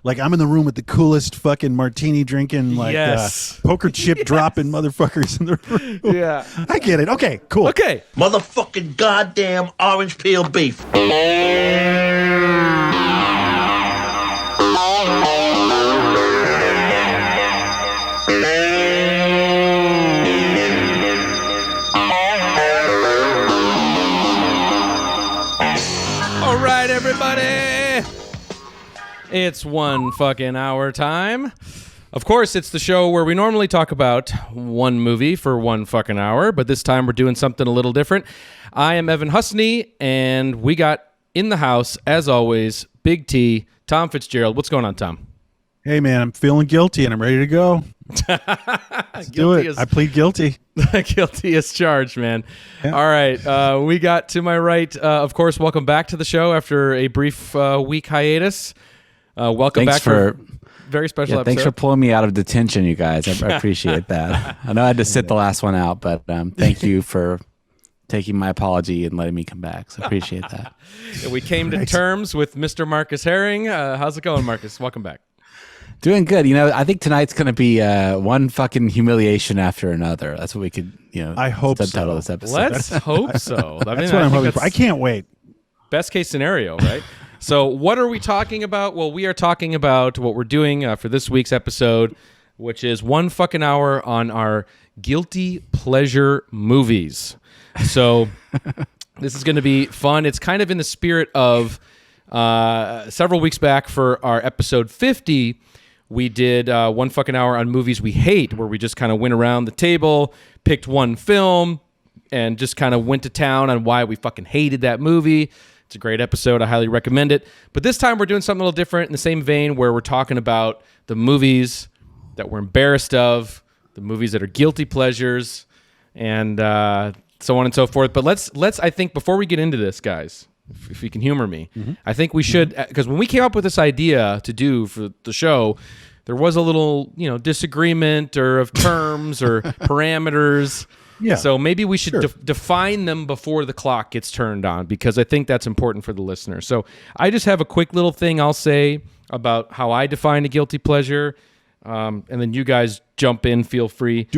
like I'm in the room with the coolest fucking martini drinking, like poker chip dropping motherfuckers in the room. Yeah. I get it. Okay, cool. Okay. Motherfucking goddamn orange peel beef. All right, everybody. It's one fucking hour time. Of course, it's the show where we normally talk about one movie for one fucking hour, but this time we're doing something a little different. I am Evan Husney, and we got in the house, as always, Big T, Tom Fitzgerald. What's going on, Tom? Hey, man, I'm feeling guilty and I'm ready to go. Let's do it. I plead guilty. Guilty as charged, man. Yeah. All right. We got to my right, of course, welcome back to the show after a brief week hiatus. Welcome back for a very special episode. Thanks for pulling me out of detention, you guys. I appreciate that. I know I had to sit the last one out, but thank you for taking my apology and letting me come back. So appreciate that. We came to terms with Mr. Marcus Herring. How's it going, Marcus? Welcome back. Doing good. You know, I think tonight's going to be one fucking humiliation after another. That's what we could, I hope subtitle so. this episode. Let's hope so. That's what I'm hoping for. I can't wait. Best case scenario, right? So what are we talking about? Well, we are talking about what we're doing for this week's episode, which is one fucking hour on our guilty pleasure movies. So this is going to be fun. It's kind of in the spirit of several weeks back for our episode 50. We did one fucking hour on movies we hate, where we just kind of went around the table, picked one film, and just kind of went to town on why we fucking hated that movie. It's a great episode. I highly recommend it. But this time we're doing something a little different in the same vein, where we're talking about the movies that we're embarrassed of, the movies that are guilty pleasures, and so on and so forth. But let's I think before we get into this, guys, if you can humor me, I think we should, because when we came up with this idea to do for the show, there was a little, disagreement or of terms or parameters. Yeah. So maybe we should define them before the clock gets turned on, because I think that's important for the listener. So I just have a quick little thing I'll say about how I define a guilty pleasure, and then you guys jump in, feel free.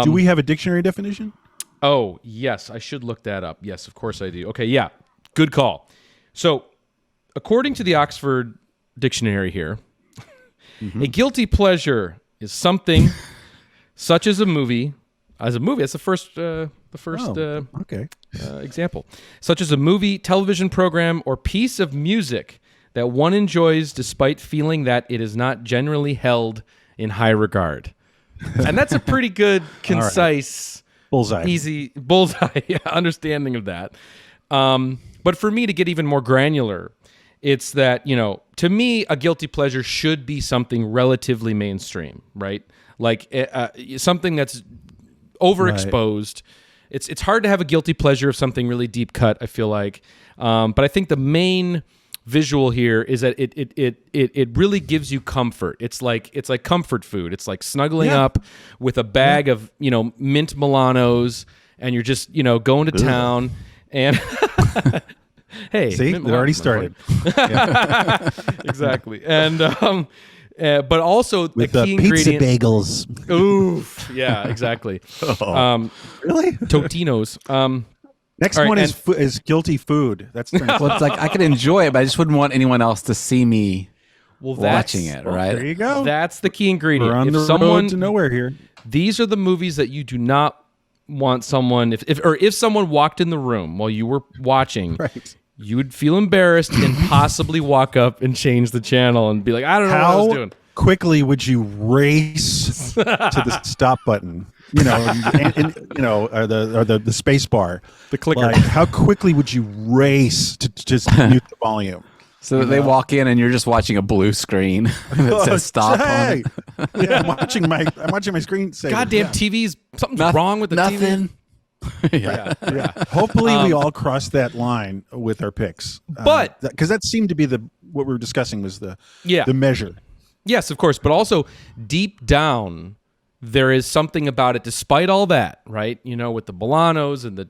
Do we have a dictionary definition? Oh, yes. I should look that up. Yes, of course I do. Okay, yeah. Good call. So, according to the Oxford Dictionary here, a guilty pleasure is something such as a movie. As a movie, that's the first example. Such as a movie, television program, or piece of music that one enjoys despite feeling that it is not generally held in high regard. And that's a pretty good, concise, bullseye, easy bullseye understanding of that. But for me to get even more granular, it's that, to me, a guilty pleasure should be something relatively mainstream, right? Like something that's overexposed. Right. It's hard to have a guilty pleasure of something really deep cut, I feel like. But I think the main visual here is that it really gives you comfort. It's like comfort food. It's like snuggling up with a bag of, mint Milanos, and you're just, going to town and hey, see, it already started. Exactly. And but also with the key pizza ingredient, bagels. Oof. Yeah, exactly. Really? Totino's. Next right, one is guilty food. That's well, it's like I could enjoy it, but I just wouldn't want anyone else to see me watching it, right? There you go. That's the key ingredient. We're on the road to nowhere here. These are the movies that you do not want someone, if someone walked in the room while you were watching, right, you would feel embarrassed and possibly walk up and change the channel and be like, I don't know what I was doing. How quickly would you race to the stop button? Or the space bar, the clicker. Like, how quickly would you race to just mute the volume? So they walk in and you're just watching a blue screen that says stop on it. Yeah, I'm watching my screen. Goddamn TV's something's wrong with the TV. Yeah. Hopefully we all cross that line with our picks. But because that seemed to be what we were discussing was the measure. Yes, of course, but also deep down there is something about it, despite all that, right? With the Bolanos and the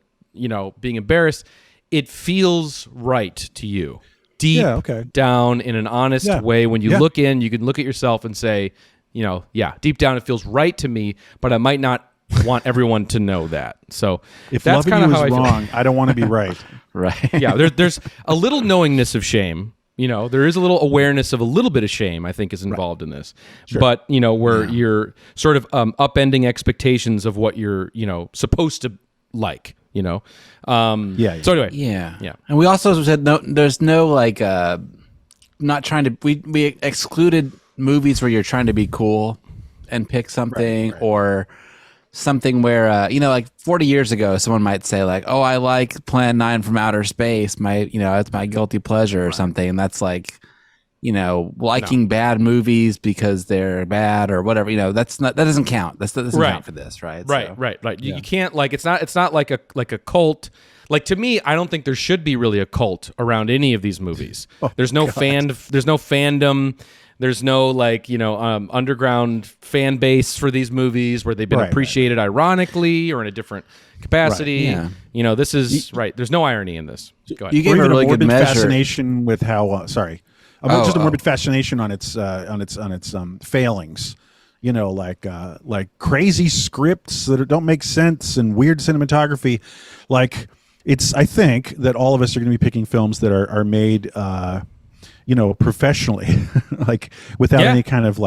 being embarrassed, it feels right to you. deep Yeah, okay. down in an honest Yeah. way. When you Yeah. look in, you can look at yourself and say, deep down it feels right to me, but I might not want everyone to know that. So If that's loving kind of you how is I feel. wrong, I don't want to be right. Right. Yeah, there's a little knowingness of shame. There is a little awareness of a little bit of shame, I think, is involved in this. But, where you're sort of upending expectations of what you're, supposed to like, Yeah. So anyway. Yeah. And we also said there's no like not trying to we excluded movies where you're trying to be cool and pick something or something where like 40 years ago someone might say like, oh, I like Plan 9 from Outer Space, it's my guilty pleasure or something, and that's like liking bad movies because they're bad or whatever, that doesn't count. That doesn't count for this, right? Right. You can't like it's not like a cult. Like, to me, I don't think there should be really a cult around any of these movies. There's no fandom. There's no underground fan base for these movies where they've been appreciated ironically or in a different capacity. Right, yeah. This is right. There's no irony in this. Go ahead. You gave Or a even really good morbid measure. fascination with how just a morbid fascination on its failings. Like crazy scripts that don't make sense and weird cinematography. Like, I think that all of us are going to be picking films that are made professionally, like without any kind of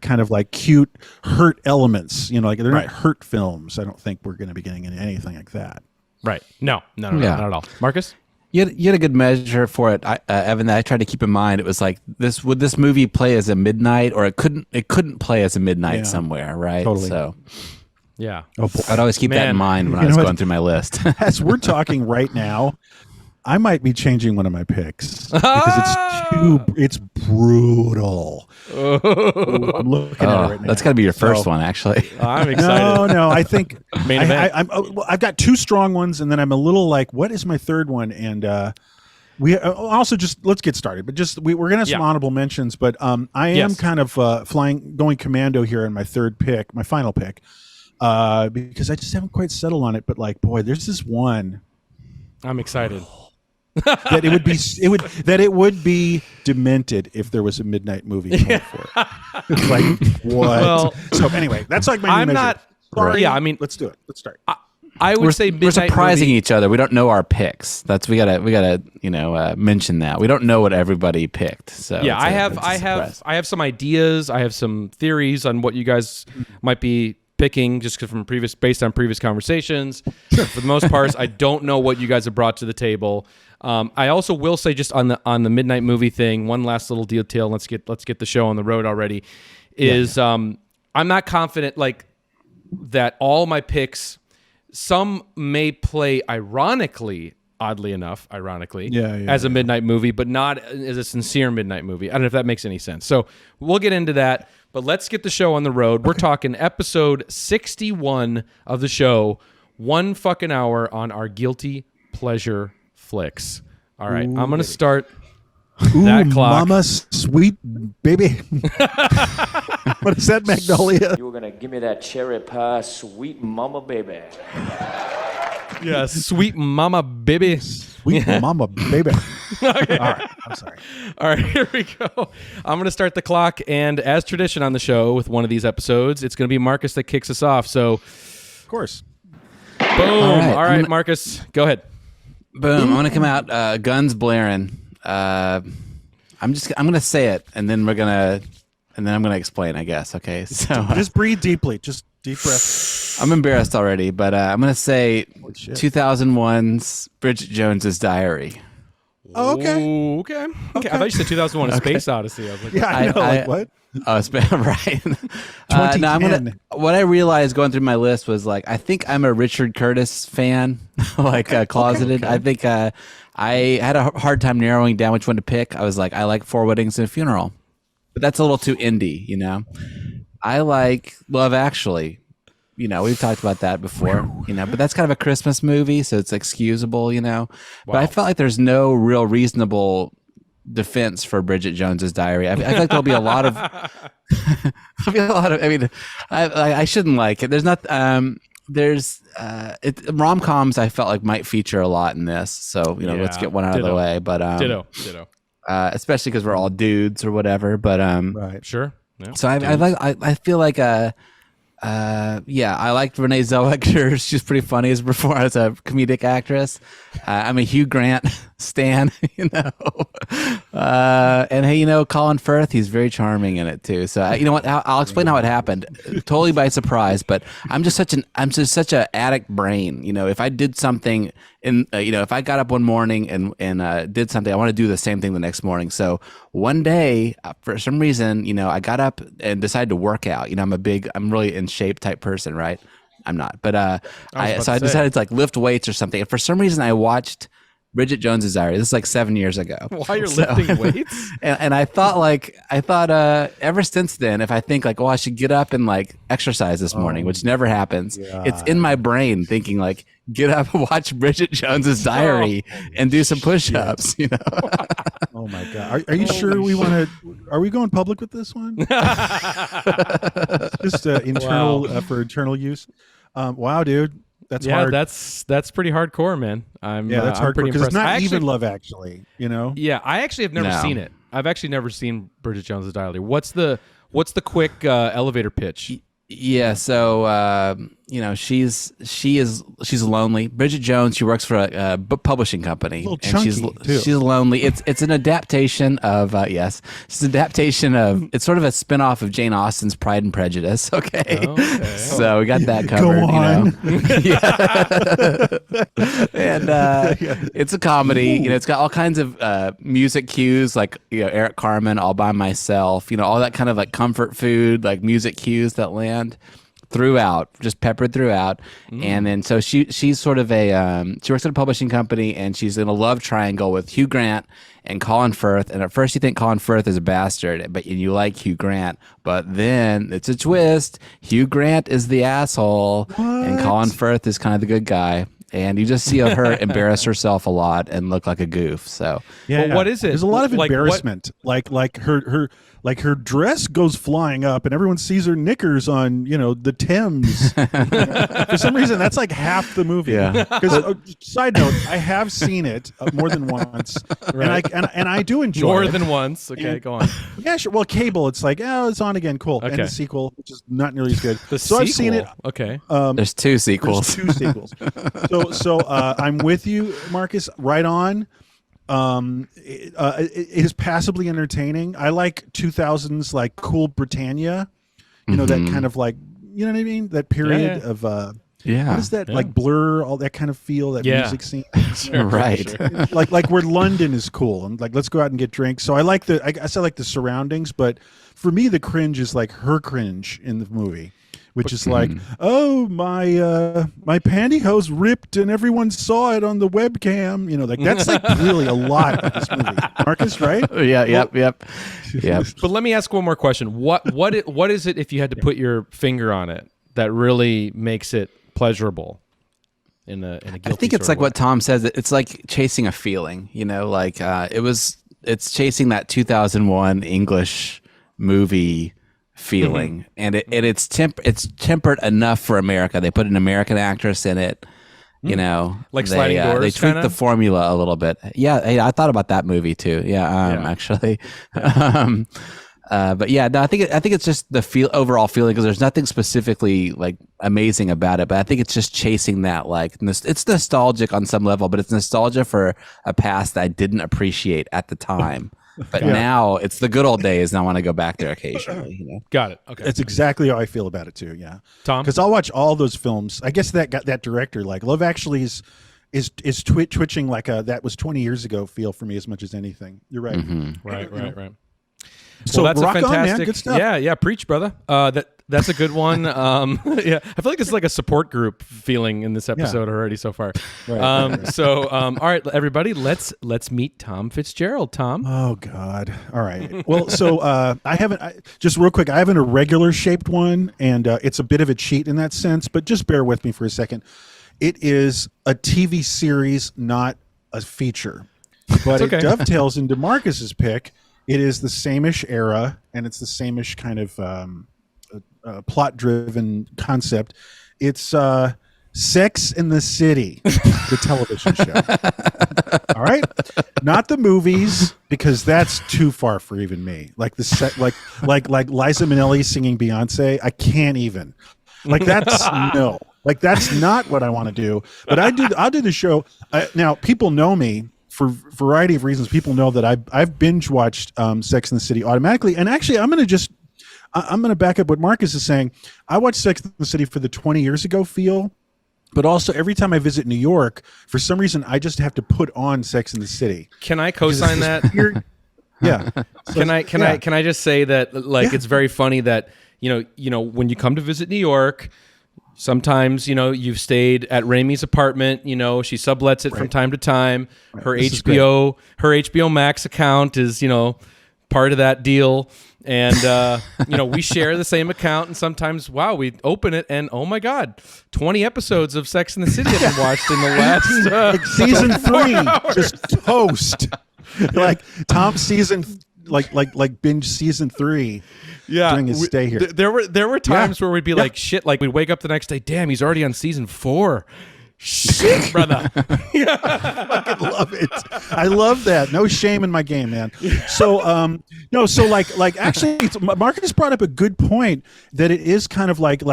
kind of like cute hurt elements. Like they're not hurt films. I don't think we're going to be getting into anything like that. Right. No, not at all. Marcus? You had a good measure for it, Evan, that I tried to keep in mind. It was like would this movie play as a midnight, or it couldn't play as a midnight somewhere, right? Totally. So yeah. Oh boy. I'd always keep that in mind when I was going through my list. As we're talking right now, I might be changing one of my picks because it's brutal. Ooh, I'm looking at it right now. That's got to be your first one, actually. I'm excited. No, I think Main event. I've got two strong ones, and then I'm a little like, what is my third one? And we also just let's get started. But we're gonna have some honorable mentions. But I am kind of going commando here in my third pick, my final pick, because I just haven't quite settled on it. But like, boy, there's this one. I'm excited. That it would be demented if there was a midnight movie called for it. It's like, what? Well, so anyway, that's like my new measure. Sorry. Yeah, I mean, let's do it. Let's start. I would say we're surprising each other. We don't know our picks. We gotta mention that we don't know what everybody picked. So yeah, I have some ideas. I have some theories on what you guys might be picking, just based on previous conversations. Sure. For the most part, I don't know what you guys have brought to the table. I also will say, just on the midnight movie thing, one last little detail. Let's get the show on the road already. I'm not confident like that all my picks. Some may play oddly enough, as a midnight movie, but not as a sincere midnight movie. I don't know if that makes any sense. So we'll get into that, but let's get the show on the road. We're talking episode 61 of the show, 1 fucking hour on our guilty pleasure flicks. All right, I'm going to start that clock. Mama, sweet baby. What is that, Magnolia? You were gonna give me that cherry pie, sweet mama baby. Yeah, sweet mama baby. Sweet mama baby. Okay. All right, I'm sorry. All right, here we go. I'm going to start the clock, and as tradition on the show with one of these episodes, it's going to be Marcus that kicks us off. So, of course. Boom. All right, Marcus, go ahead. Boom. I'm gonna come out guns blaring. I'm gonna say it, and then I'm gonna explain, I guess. Okay, so just breathe deeply. Just deep breath. I'm embarrassed already, but I'm gonna say 2001's Bridget Jones's Diary. Oh, okay. Ooh, okay. I thought you said 2001: A Space Odyssey. I was like, yeah, I know. Like what? Oh, it's been right. No, what I realized going through my list was like, I think I'm a Richard Curtis fan, like closeted. Okay. I think I had a hard time narrowing down which one to pick. I was like, I like Four Weddings and a Funeral, but that's a little too indie, I like Love Actually. We've talked about that before, but that's kind of a Christmas movie, so it's excusable, Wow. But I felt like there's no real reasonable defense for Bridget Jones's Diary. I feel like there'll be a lot of, I mean, I shouldn't like it. There's not, there's rom-coms I felt like might feature a lot in this, so let's get one out of the way. But ditto. Especially because we're all dudes or whatever. But Right. Sure. Yeah. so I feel like I liked Renee Zellweger. She's pretty funny as a comedic actress. I'm a Hugh Grant stan, and hey, Colin Firth, he's very charming in it too. So you know what? I'll explain how it happened, totally by surprise. But I'm just such an addict brain. If I did something, if I got up one morning and did something, I want to do the same thing the next morning. So one day, for some reason, I got up and decided to work out. I'm really in shape type person, right? I'm not, but I decided to like lift weights or something. And for some reason, I watched Bridget Jones's Diary. This is like 7 years ago. While you're lifting weights? And I thought ever since then, if I think like, I should get up and like exercise this morning, which never happens. Yeah. It's in my brain thinking like, get up and watch Bridget Jones's Diary and do some push-ups, Oh my God. Are you sure we want to, are we going public with this one? Just internal for internal use. Wow, dude. That's hard. That's pretty hardcore, man. That's hardcore because it's not even Love Actually, Yeah, I actually have never seen it. I've actually never seen Bridget Jones's Diary. What's the quick elevator pitch? Yeah, so she's lonely. Bridget Jones, she works for a book publishing company, and she's lonely. It's an adaptation of it's an adaptation of it's sort of a spinoff of Jane Austen's Pride and Prejudice. Okay. So we got that covered. And it's a comedy. It's got all kinds of music cues like Eric Carmen, All by Myself. All that kind of like comfort food, like music cues that land throughout, just peppered throughout. And then so she's sort of she works at a publishing company, and she's in a love triangle with Hugh Grant and Colin Firth. And at first you think Colin Firth is a bastard, but you like Hugh Grant. But then it's a twist. Hugh Grant is the asshole, and Colin Firth is kind of the good guy. And you just see her embarrass herself a lot and look like a goof. So well, what is it? There's a lot of embarrassment. Like her dress goes flying up, and everyone sees her knickers on the Thames. For some reason, that's like half the movie. Yeah. Because side note, I have seen it more than once, Right. and I do enjoy more it. than once. Okay, go on. Yeah, sure. Well, cable, it's like it's on again, cool. Okay. And the sequel, which is not nearly as good. So I've seen it. Okay. there's two sequels. There's 2 sequels. So I'm with you, Marcus. Right on. It is passably entertaining. I like 2000s like Cool Britannia, that kind of like what I mean, that period of what is that like Blur, all that kind of feel, that music scene. Sure, right. Sure. like where London is cool and like let's go out and get drinks. So I like I said like the surroundings, but for me the cringe is like her cringe in the movie. Which is like, oh, my pantyhose ripped and everyone saw it on the webcam. Like that's like really a lot of this movie. Marcus, right? Yep. But let me ask one more question. What is it, if you had to put your finger on it, that really makes it pleasurable in a guilty I think it's like what Tom says. It's like chasing a feeling. It's chasing that 2001 English movie feeling, and it's tempered enough for America. They put an American actress in it, like Sliding Doors. They tweaked the formula a little bit. Yeah, hey, I thought about that movie too. Actually, but yeah, no, I think it's just the overall feeling, because there's nothing specifically like amazing about it, but I think it's just chasing that it's nostalgic on some level, but it's nostalgia for a past that I didn't appreciate at the time. But now it's the good old days, and I want to go back there occasionally. Got it. Okay, that's exactly how I feel about it too. Yeah, Tom, because I'll watch all those films. I guess that director, like Love Actually, is twitching like that was 20 years ago feel for me as much as anything. You're right. Mm-hmm. Right. So well, that's rock a fantastic. on, man. Good stuff. Yeah, preach, brother. That's a good one. I feel like it's like a support group feeling in this episode already so far. Right. So, all right, everybody, let's meet Tom Fitzgerald. Tom. Oh God. All right. Well, so just real quick, I have an irregular shaped one, and it's a bit of a cheat in that sense, but just bear with me for a second. It is a TV series, not a feature, but it dovetails into Marcus's pick. It is the same-ish era, and it's the same-ish kind of plot-driven concept. It's Sex in the City, the television show. All right, not the movies because that's too far for even me. Like like Liza Minnelli singing Beyonce. I can't even. Like that's no. Like that's not what I want to do. But I'll do the show. Now people know me for a variety of reasons. People know that I've binge watched Sex in the City automatically. And actually, I'm going to back up what Marcus is saying. I watched Sex in the City for the 20 years ago feel. But also, every time I visit New York, for some reason, I just have to put on Sex in the City. Can I co-sign that? Yeah. So, can I just say that it's very funny that you know when you come to visit New York, sometimes you've stayed at Ramey's apartment. She sublets it from time to time. Right. Her HBO Max account is part of that deal. And we share the same account, and sometimes we open it and oh my god, 20 episodes of Sex in the City have been watched in the last season 3 just toast. Like Tom season like binge season 3 during his stay here. There were times where we'd be like shit, like we'd wake up the next day, damn, he's already on season 4. Shit, brother. I fucking love it. I love that. No shame in my game, man. So actually Marcus brought up a good point that it is kind of like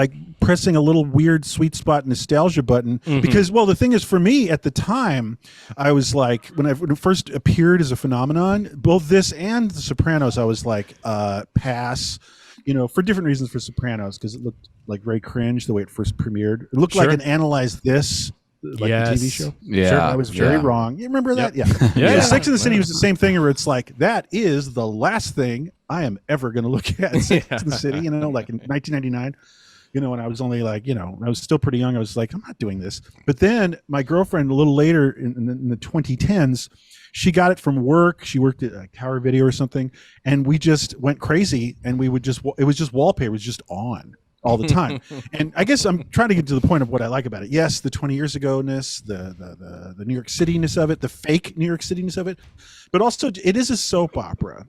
pressing a little weird sweet spot nostalgia button because the thing is, for me at the time, I was like, when it first appeared as a phenomenon, both this and The Sopranos, I was like pass, for different reasons for Sopranos, because it looked like very cringe the way it first premiered. It looked like an Analyze This, like the TV show. Yeah. Sure, I was very wrong. You remember that? Yeah. Sex in the City was the same thing where it's like, that is the last thing I am ever going to look at. Sex in the City, like in 1999, when I was only like, I was still pretty young. I was like, I'm not doing this. But then my girlfriend, a little later in the 2010s, she got it from work. She worked at Tower Video or something. And we just went crazy, and it was just wallpaper. It was just on all the time. And I guess I'm trying to get to the point of what I like about it. Yes, the 20 years ago-ness, the New York City-ness of it, the fake New York City-ness of it, but also it is a soap opera.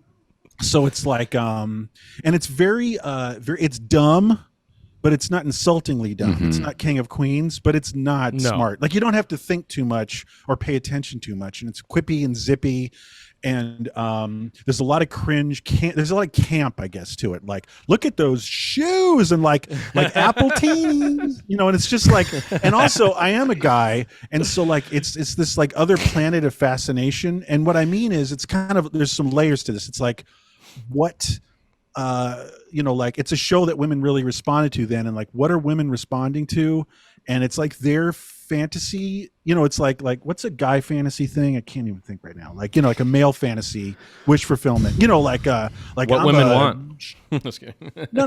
So it's like, and it's very, it's dumb, but it's not insultingly dumb. It's not King of Queens, but it's not smart. Like, you don't have to think too much or pay attention too much. And it's quippy and zippy. And there's a lot of cringe. There's a lot of camp, I guess, to it. Like, look at those shoes and like Apple teens, and it's just like. And also, I am a guy, and so like it's this like other planet of fascination. And what I mean is, it's kind of, there's some layers to this. It's like what. Like it's a show that women really responded to then, and like what are women responding to, and it's like their fantasy, it's like what's a guy fantasy thing? I can't even think right now. Like like a male fantasy wish fulfillment. Like what women want. Just kidding. No.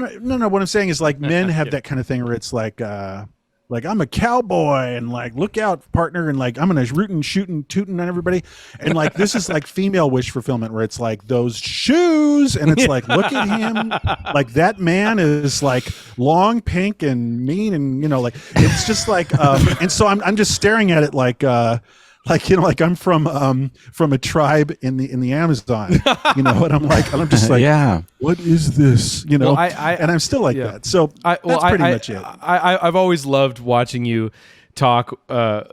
What I'm saying is like men have that kind of thing where it's like I'm a cowboy and like look out partner and like I'm gonna rootin', shootin', tootin' on everybody, and like this is like female wish fulfillment where it's like those shoes and it's like look at him, like that man is like long, pink, and mean, and like it's just like and so I'm just staring at it like I'm from a tribe in the Amazon, and I'm just like, what is this, and I'm still like that. So that's pretty much it. I've always loved watching you talk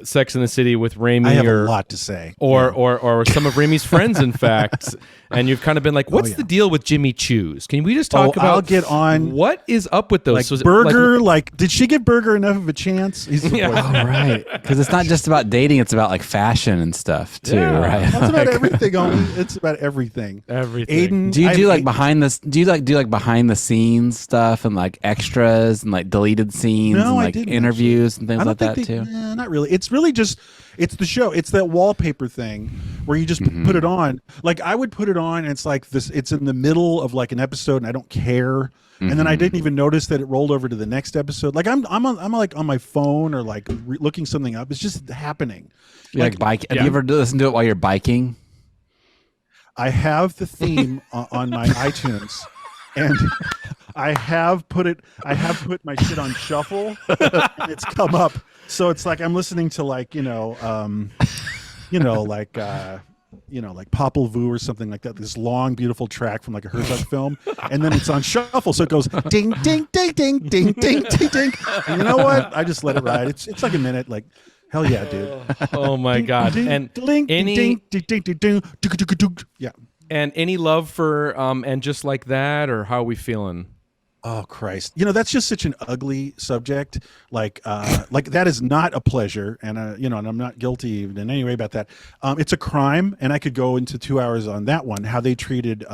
Sex in the City with Ramey. I have a lot to say, or some of Ramey's friends, in fact. And you've kind of been like, what's the deal with Jimmy Choo's? Can we just talk about? I'll get on. What is up with those? Like Burger, did she give Burger enough of a chance? Right. Because it's not just about dating; it's about like fashion and stuff too, right? That's about everything. It's about everything. Everything. Aiden, do you do like behind this? Do you do like behind the scenes stuff and like extras and like deleted scenes and like interviews and things like that too? Not really. It's really just. It's the show. It's that wallpaper thing where you just put it on. Like I would put it on, and it's like this. It's in the middle of like an episode, and I don't care. And then I didn't even notice that it rolled over to the next episode. Like I'm like on my phone or like looking something up. It's just happening. Like bike. Have you ever listen to it while you're biking? I have the theme on my iTunes, and I have put my shit on shuffle, and it's come up. So it's like I'm listening to like like like Popol Vuh or something like that. This long, beautiful track from like a Herzog film, and then it's on shuffle, so it goes ding, ding, ding, ding, ding, ding, ding, ding. And you know what? I just let it ride. It's like a minute. Like, hell yeah, dude. Oh my God. And yeah. And any love for and just like that, or how are we feeling? Oh Christ! That's just such an ugly subject. Like that is not a pleasure, and and I'm not guilty in any way about that. It's a crime, and I could go into 2 hours on that one. How they treated,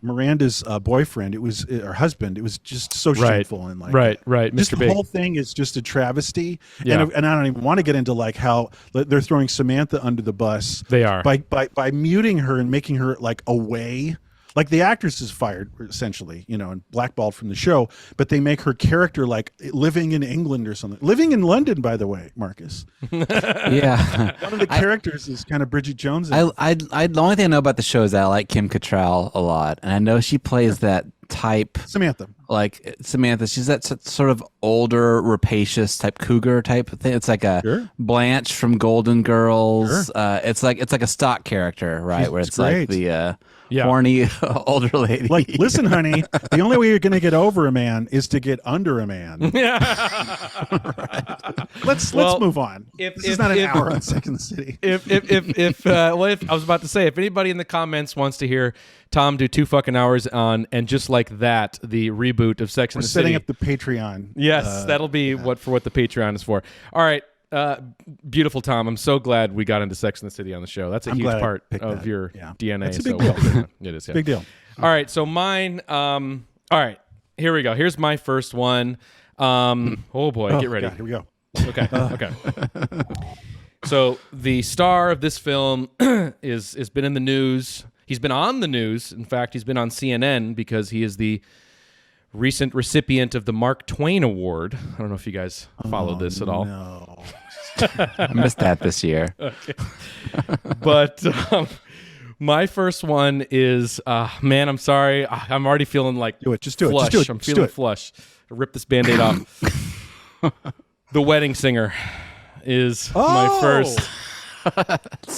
Miranda's boyfriend. It was her husband. It was just so shameful and like right. This Mr. Big. whole thing is just a travesty. Yeah. And I don't even want to get into like how they're throwing Samantha under the bus. They are by muting her and making her like away. Like the actress is fired essentially, and blackballed from the show, but they make her character like living in England or something. Living in London, by the way, Marcus. Yeah. One of the characters is kind of Bridget Jones. The only thing I know about the show is that I like Kim Cattrall a lot, and I know she plays that type. Samantha. Like Samantha, she's that sort of older, rapacious type cougar type thing. It's like a Blanche from Golden Girls. Sure. It's like a stock character, right? Where it's great. like the horny older lady. Like, listen, honey, the only way you're going to get over a man is to get under a man. Right. Let's move on. This is not an hour on Sex and the City. If I was about to say, if anybody in the comments wants to hear Tom do 2 fucking hours on and just like that, the reboot of Sex and the City. We're setting up the Patreon. Yes, that'll be what the Patreon is for. All right. Beautiful, Tom. I'm so glad we got into Sex and the City on the show. That's a huge part of your DNA. It's a big deal. It is. Yeah. Big deal. All right. So mine. All right. Here we go. Here's my first one. Oh boy, get ready. God, here we go. Okay. Okay. So the star of this film has been in the news. He's been on the news. In fact, he's been on CNN because he is the recent recipient of the Mark Twain Award. I don't know if you guys followed this at all. No. I missed that this year. Okay. But my first one is, man, I'm sorry. I'm already feeling like do it. Just do flush. it. Just do it. I'm feeling flush. Rip this Band-Aid off. The Wedding Singer is my first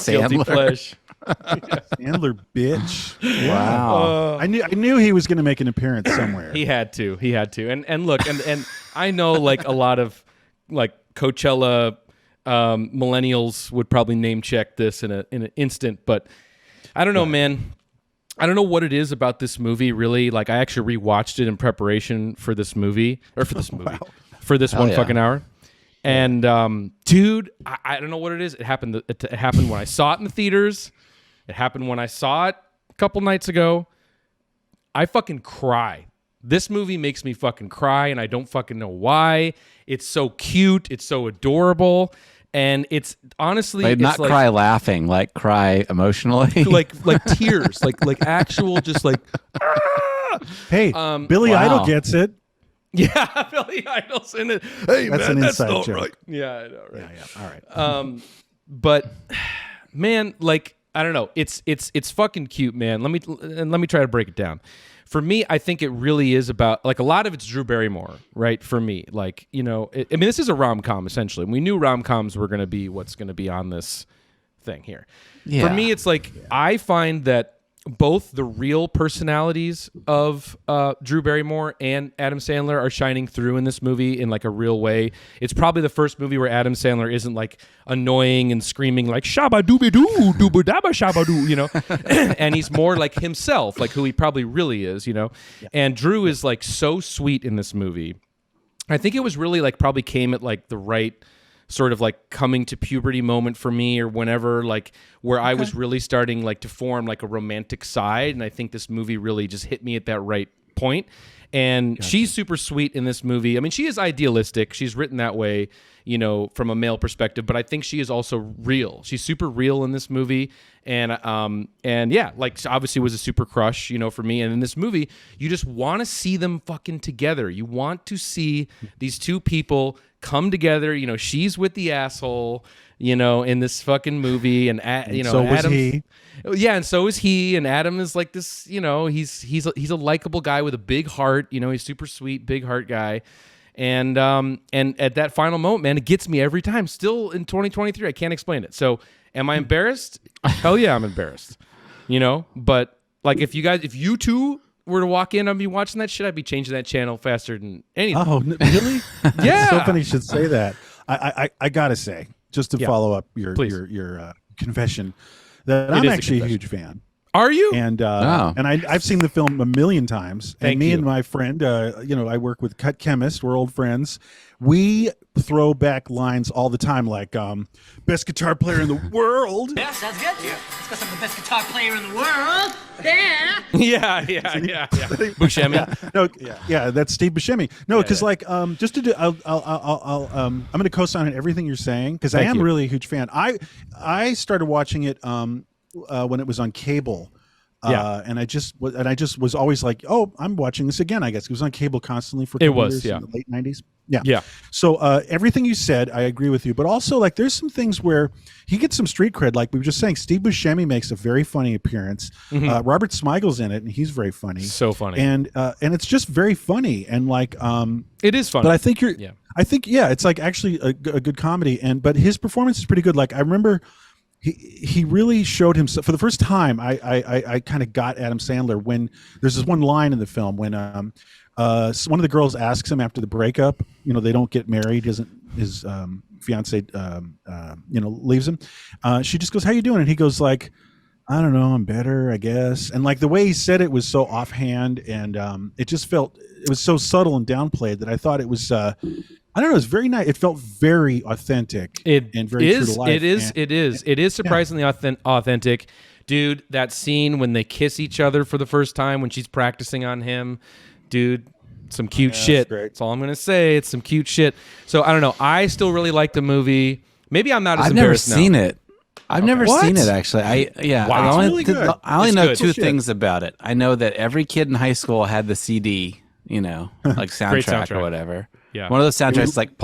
guilty pleasure. Sandler, bitch. Wow. I knew he was going to make an appearance somewhere. He had to. And look, and I know like a lot of like Coachella millennials would probably name check this in an instant, but I don't know, man. I don't know what it is about this movie, really. Like, I actually rewatched it in preparation for this movie, for this one fucking hour. And dude, I don't know what it is. It happened. It happened when I saw it in the theaters. It happened when I saw it a couple nights ago. I fucking cry. This movie makes me fucking cry, and I don't fucking know why. It's so cute. It's so adorable. And it's honestly, like, it's not like, cry laughing, like cry emotionally, like tears, like actual, just like. Hey, Billy Idol gets it. Yeah, Billy Idol's in it. Hey, that's man, an that's inside not joke. right. Yeah, I know, right? Yeah. All right. But man, like, I don't know. It's fucking cute, man. Let me try to break it down. For me, I think it really is about, like, a lot of it's Drew Barrymore, right? For me, like, I mean, this is a rom-com essentially. We knew rom-coms were going to be what's going to be on this thing here. Yeah. For me, it's like I find that both the real personalities of Drew Barrymore and Adam Sandler are shining through in this movie in like a real way. It's probably the first movie where Adam Sandler isn't like annoying and screaming like shabba dooby doo dooba dabba shabba doo, and he's more like himself, like who he probably really is, Yeah. And Drew is like so sweet in this movie. I think it was really like probably came at like the right sort of like coming to puberty moment for me, or whenever, like where I was really starting like to form like a romantic side. And I think this movie really just hit me at that right point. And she's super sweet in this movie. I mean, she is idealistic. She's written that way, from a male perspective, but I think she is also real. She's super real in this movie. And yeah, like obviously was a super crush, for me. And in this movie, you just want to see them fucking together. You want to see these two people come together. She's with the asshole, in this fucking movie, and so was he. Yeah, and so is he. And Adam is like this, he's a likable guy with a big heart. He's super sweet, big heart guy. And at that final moment, man, it gets me every time. Still in 2023, I can't explain it. So, Am I embarrassed? Hell yeah, I'm embarrassed. But like if you two were to walk in on me watching that shit, I'd be changing that channel faster than anything. Oh, really? Yeah. It's so funny you should say that. I gotta say, just to follow up your confession, that I'm actually a huge fan. Are you? And I've seen the film a million times. And me and my friend, I work with Cut Chemist. We're old friends. We throw back lines all the time, like best guitar player in the world. Yeah, sounds good. Yeah. Let's go some of the best guitar player in the world. Yeah. Buscemi. Yeah, that's Steve Buscemi. No, because just to do, I'm going to co-sign on everything you're saying because I am really a huge fan. I started watching it when it was on cable. And I just was always like, oh, I'm watching this again. I guess it was on cable constantly for years in the late 90s. Yeah. So everything you said, I agree with you. But also, like, there's some things where he gets some street cred. Like we were just saying, Steve Buscemi makes a very funny appearance. Robert Smigel's in it, and he's very funny. So funny. And it's just very funny. And like, it is funny. But I think it's like actually a good comedy. But his performance is pretty good. Like I remember. He really showed himself for the first time. I kind of got Adam Sandler when there's this one line in the film when one of the girls asks him after the breakup. They don't get married. His fiance leaves him. She just goes, "How you doing?" And he goes like, "I don't know. I'm better, I guess." And like the way he said it was so offhand, and it was so subtle and downplayed that I thought it was. I don't know. It's very nice. It felt very authentic and very true to life. It is surprisingly authentic. Dude, that scene when they kiss each other for the first time when she's practicing on him, dude, some cute shit. That's all I'm going to say. It's some cute shit. So I don't know. I still really like the movie. Maybe I'm not as embarrassed now. I've never seen it. I've never seen it, actually. Wow. I only know two things about it. I know that every kid in high school had the CD, like soundtrack or whatever. Yeah. One of those soundtracks like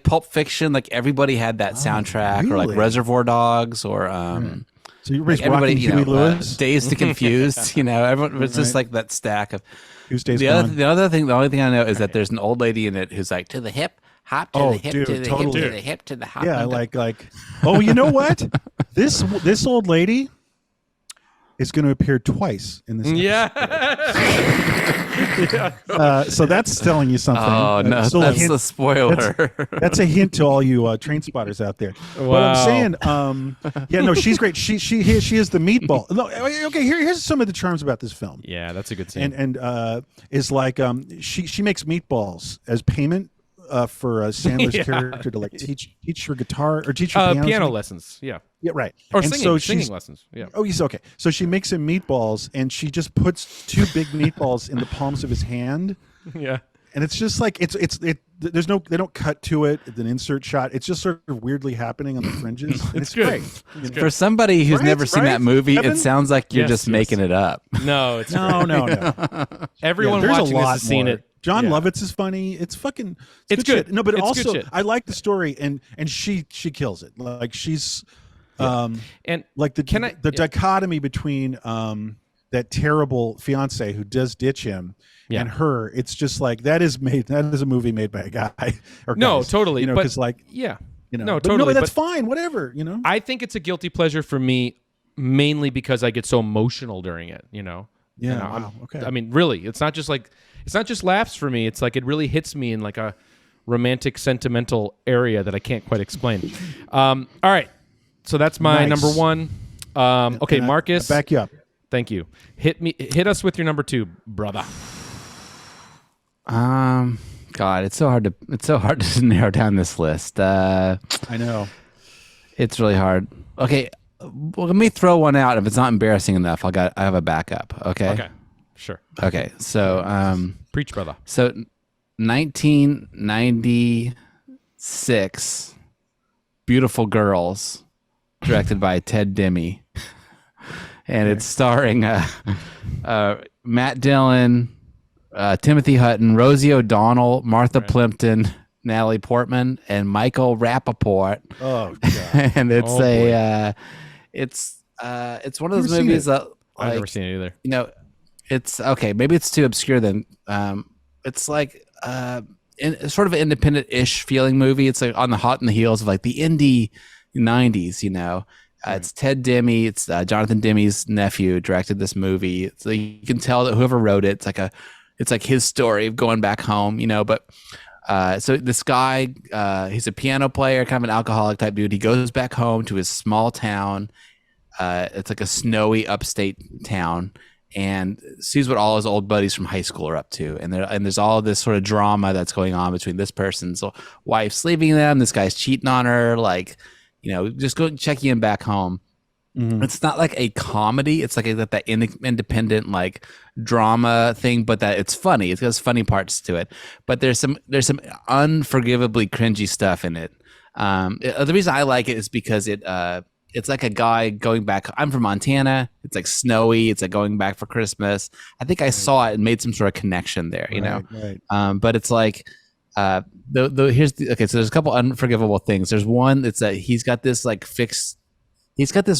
Pulp Fiction, like everybody had that soundtrack, really? or like Reservoir Dogs, or so you raised everybody, Huey Lewis, Dazed and Confused. Everyone was just like that stack of. The only thing I know is that there's an old lady in it who's like to the hip, hop to the hip, dude, to the totally. hip, to the hip, to the hop. Yeah, like. Oh, you know what? This old lady is going to appear twice in this episode. Yeah. So that's telling you something. Oh, no, that's the spoiler. That's a hint to all you train spotters out there. Wow. But I'm saying, she's great. She is the meatball. No, okay, here's some of the charms about this film. Yeah, that's a good scene. And is like she makes meatballs as payment for Sandler's character to like teach her guitar or teach her piano lessons. Yeah. Yeah, right. Or and singing lessons. Yeah. Oh, he's okay. So she makes him meatballs, and she just puts two big meatballs in the palms of his hand. Yeah. And it's just like they don't cut to it. It's an insert shot. It's just sort of weirdly happening on the fringes. It's good. Great. For somebody who's never seen that movie, Kevin? it sounds like you're just making it up. No, it's No. everyone there's watching a this lot has seen more. it. John Yeah. Lovitz is funny. It's fucking. It's good. Shit. No, but It's good also shit. I like the story, and she kills it. Like she's, And like the dichotomy between that terrible fiance who does ditch him and her. It's just like that is a movie made by a guy. Or no, guys, totally. because like yeah, no, totally. But that's fine. Whatever. I think it's a guilty pleasure for me, mainly because I get so emotional during it. Yeah. Wow. Okay. I mean, really, it's not just laughs for me. It's like it really hits me in like a romantic, sentimental area that I can't quite explain. All right, so that's my number one. Okay, Marcus, I'll back you up. Thank you. Hit us with your number two, brother. God, it's so hard to narrow down this list. I know. It's really hard. Okay, well, let me throw one out. If it's not embarrassing enough, I have a backup. Okay. Okay. Sure. Okay. So, Preach, brother. So, 1996, Beautiful Girls, directed by Ted Demme, and it's starring Matt Dillon, Timothy Hutton, Rosie O'Donnell, Martha Plimpton, Natalie Portman, and Michael Rappaport. Oh God! And it's it's one of those movies that I've never seen it either. It's okay. Maybe it's too obscure then. It's like sort of an independent-ish feeling movie. It's like on the hot and the heels of like the indie 90s, It's Ted Demme. It's Jonathan Demme's nephew directed this movie. So you can tell that whoever wrote it, it's like his story of going back home, But so this guy, he's a piano player, kind of an alcoholic type dude. He goes back home to his small town. It's like a snowy upstate town, and sees what all his old buddies from high school are up to. And there's all this sort of drama that's going on between this person's wife's leaving them, this guy's cheating on her, just go checking him back home. Mm-hmm. It's not like a comedy. It's like that independent like drama thing, but that it's funny. It has funny parts to it. But there's some unforgivably cringy stuff in it. The reason I like it is because it's like a guy going back. I'm from Montana. It's like snowy. It's like going back for Christmas. I think I saw it and made some sort of connection there, Right. But it's like, so there's a couple unforgivable things. There's one that's that he's got this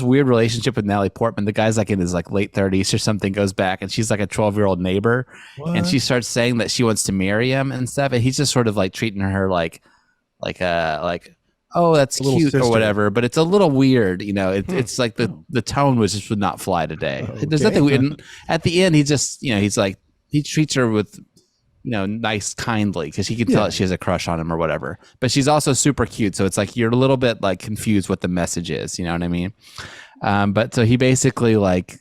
weird relationship with Natalie Portman. The guy's like in his like late 30s or something, goes back, and she's like a 12-year-old neighbor. What? And she starts saying that she wants to marry him and stuff. And he's just sort of like treating her like, oh, that's cute or whatever. But it's a little weird, it's like the tone would not fly today. Okay. There's nothing weird. At the end, he just, he's like, he treats her with, nice, kindly, because he can tell that she has a crush on him or whatever. But she's also super cute, so it's like you're a little bit like confused what the message is. You know what I mean? But so he basically like,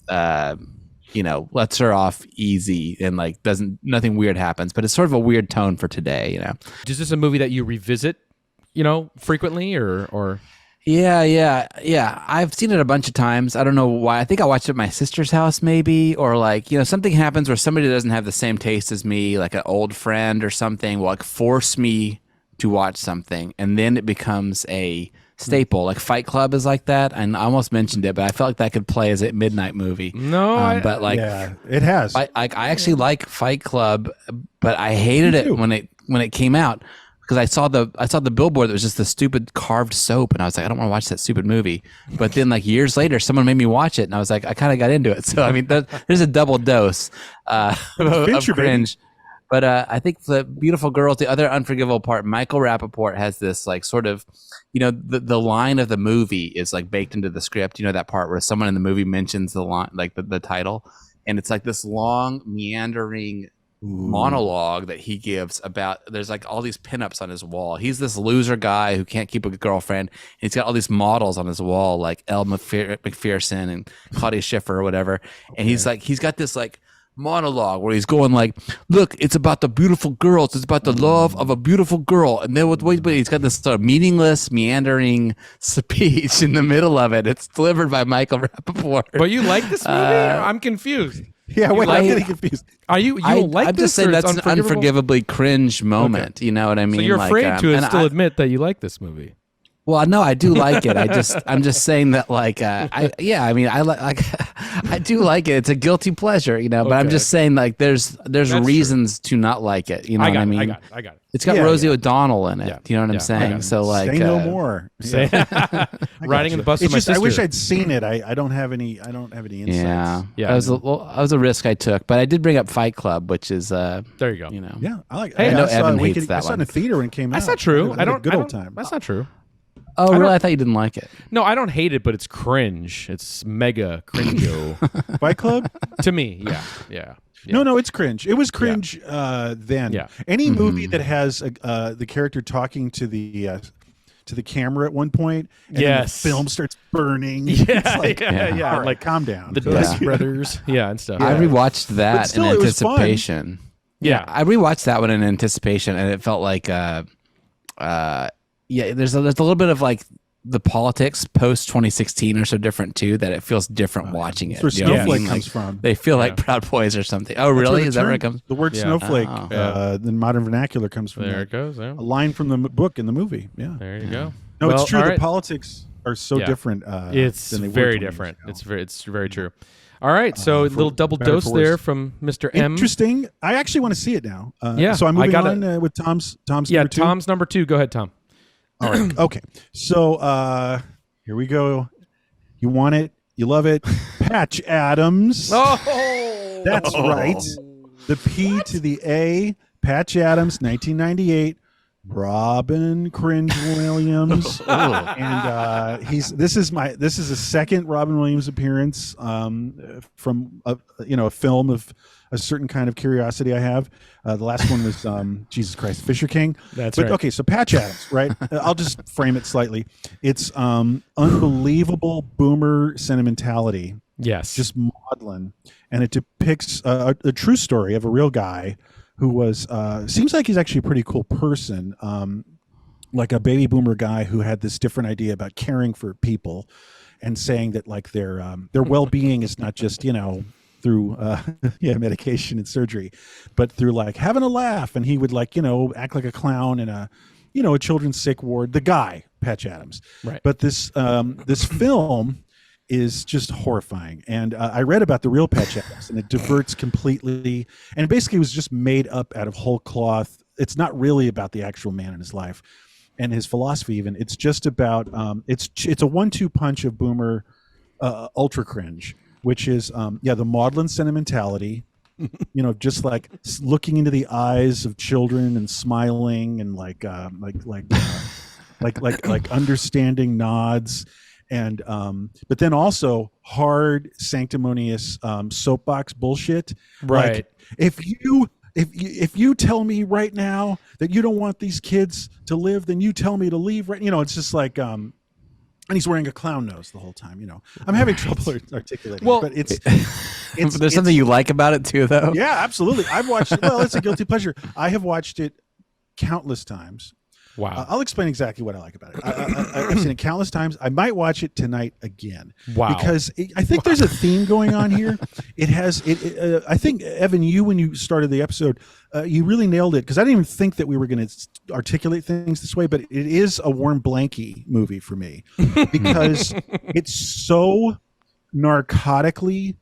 lets her off easy and like nothing weird happens. But it's sort of a weird tone for today. Is this a movie that you revisit, frequently or? Yeah. I've seen it a bunch of times. I don't know why. I think I watched it at my sister's house maybe, or like, something happens where somebody doesn't have the same taste as me, like an old friend or something will like force me to watch something, and then it becomes a staple. Like Fight Club is like that, and I almost mentioned it, but I felt like that could play as a midnight movie. No, it has. I actually like Fight Club, but I hated it when it came out. Because I saw the billboard that was just the stupid carved soap, and I was like, I don't want to watch that stupid movie. But then, like years later, someone made me watch it, and I was like, I kind of got into it. So I mean, there's a double dose of cringe. But I think the Beautiful Girls, the other unforgivable part, Michael Rappaport has this like sort of, the line of the movie is like baked into the script. That part where someone in the movie mentions the line, like the title, and it's like this long meandering monologue that he gives about there's like all these pinups on his wall. He's this loser guy who can't keep a girlfriend, and he's got all these models on his wall like Elle McPherson and Claudia Schiffer or whatever. And he's got this like monologue where he's going like, look, it's about the beautiful girls, it's about the love of a beautiful girl, and then he's got this sort of meaningless meandering speech in the middle of it. It's delivered by Michael Rappaport. But you like this movie? I'm confused. Yeah, wait, I'm getting confused. Are you don't like I'm this? just saying that's an unforgivably cringe moment. Okay. You know what I mean? So you're afraid to still admit that you like this movie. Well, no, I do like it. I'm just saying that like, I do like it. It's a guilty pleasure, but I'm just saying like there's reasons to not like it. You know what I mean? I got it. It's got Rosie O'Donnell in it. Yeah. You know what I'm saying? So like, say no more. Riding in the bus with my sister. I wish I'd seen it. I don't have any insights. Yeah. That was a risk I took, but I did bring up Fight Club, which is there you go. Yeah, I like. Hey, I know Evan hates that one. I saw it in the theater when it came out. That's not true. I don't. Good old time. That's not true. Oh, really? I thought you didn't like it. No, I don't hate it, but it's cringe. It's mega cringe. Fight Club? To me, yeah. No, it's cringe. It was cringe then. Yeah. Any movie that has the character talking to the camera at one point, and then the film starts burning. Yeah. Like, calm down. The Dust Brothers, and stuff. I rewatched that in anticipation. Yeah, I rewatched that one in anticipation, and it felt like there's a little bit of like the politics post 2016 are so different too that it feels different watching it. That's where Snowflake comes from. They feel like Proud Boys or something. Oh, really? Is that where it comes? The word snowflake, the modern vernacular comes from. There it goes. Yeah. A line from the book in the movie. Yeah. There you go. No, it's true. The politics are so different. It's very different. It's very true. All right, so a little double dose there from Mr. M. Interesting. I actually want to see it now. So I'm moving on with Tom's number two. Tom's number 2. Go ahead, Tom. All right. Okay. So here we go. You want it. You love it. Patch Adams. Oh, that's right. The P to the A. Patch Adams, 1998. Robin Cringe Williams, and this is a second Robin Williams appearance from a film of a certain kind of curiosity I have. The last one was Jesus Christ, Fisher King. Right. Okay, so Patch Adams, right? I'll just frame it slightly. It's unbelievable boomer sentimentality. Yes, just maudlin, and it depicts a true story of a real guy who was seems like he's actually a pretty cool person, like a baby boomer guy who had this different idea about caring for people and saying that like their well-being is not just through medication and surgery, but through like having a laugh. And he would like act like a clown in a children's sick ward. The guy Patch Adams, right? But this film is just horrifying. And I read about the real Patch Adams, and it diverts completely. And basically, it was just made up out of whole cloth. It's not really about the actual man in his life and his philosophy. Even it's just about it's a 1-2 punch of boomer ultra cringe, which is the maudlin sentimentality. Just like looking into the eyes of children and smiling and like understanding nods. And but then also hard sanctimonious soapbox bullshit. Right. Like if you tell me right now that you don't want these kids to live, then you tell me to leave. Right. It's just like and he's wearing a clown nose the whole time. I'm having trouble articulating. Well, but it's there's something you like about it too, though. Yeah, absolutely. I've watched it. Well, it's a guilty pleasure. I have watched it countless times. Wow. I'll explain exactly what I like about it. I've seen it countless times. I might watch it tonight again. Wow. Because I think there's a theme going on here. It has. I think, Evan, when you started the episode, you really nailed it, because I didn't even think that we were going to articulate things this way, but it is a Warren Blanky movie for me because it's so narcotically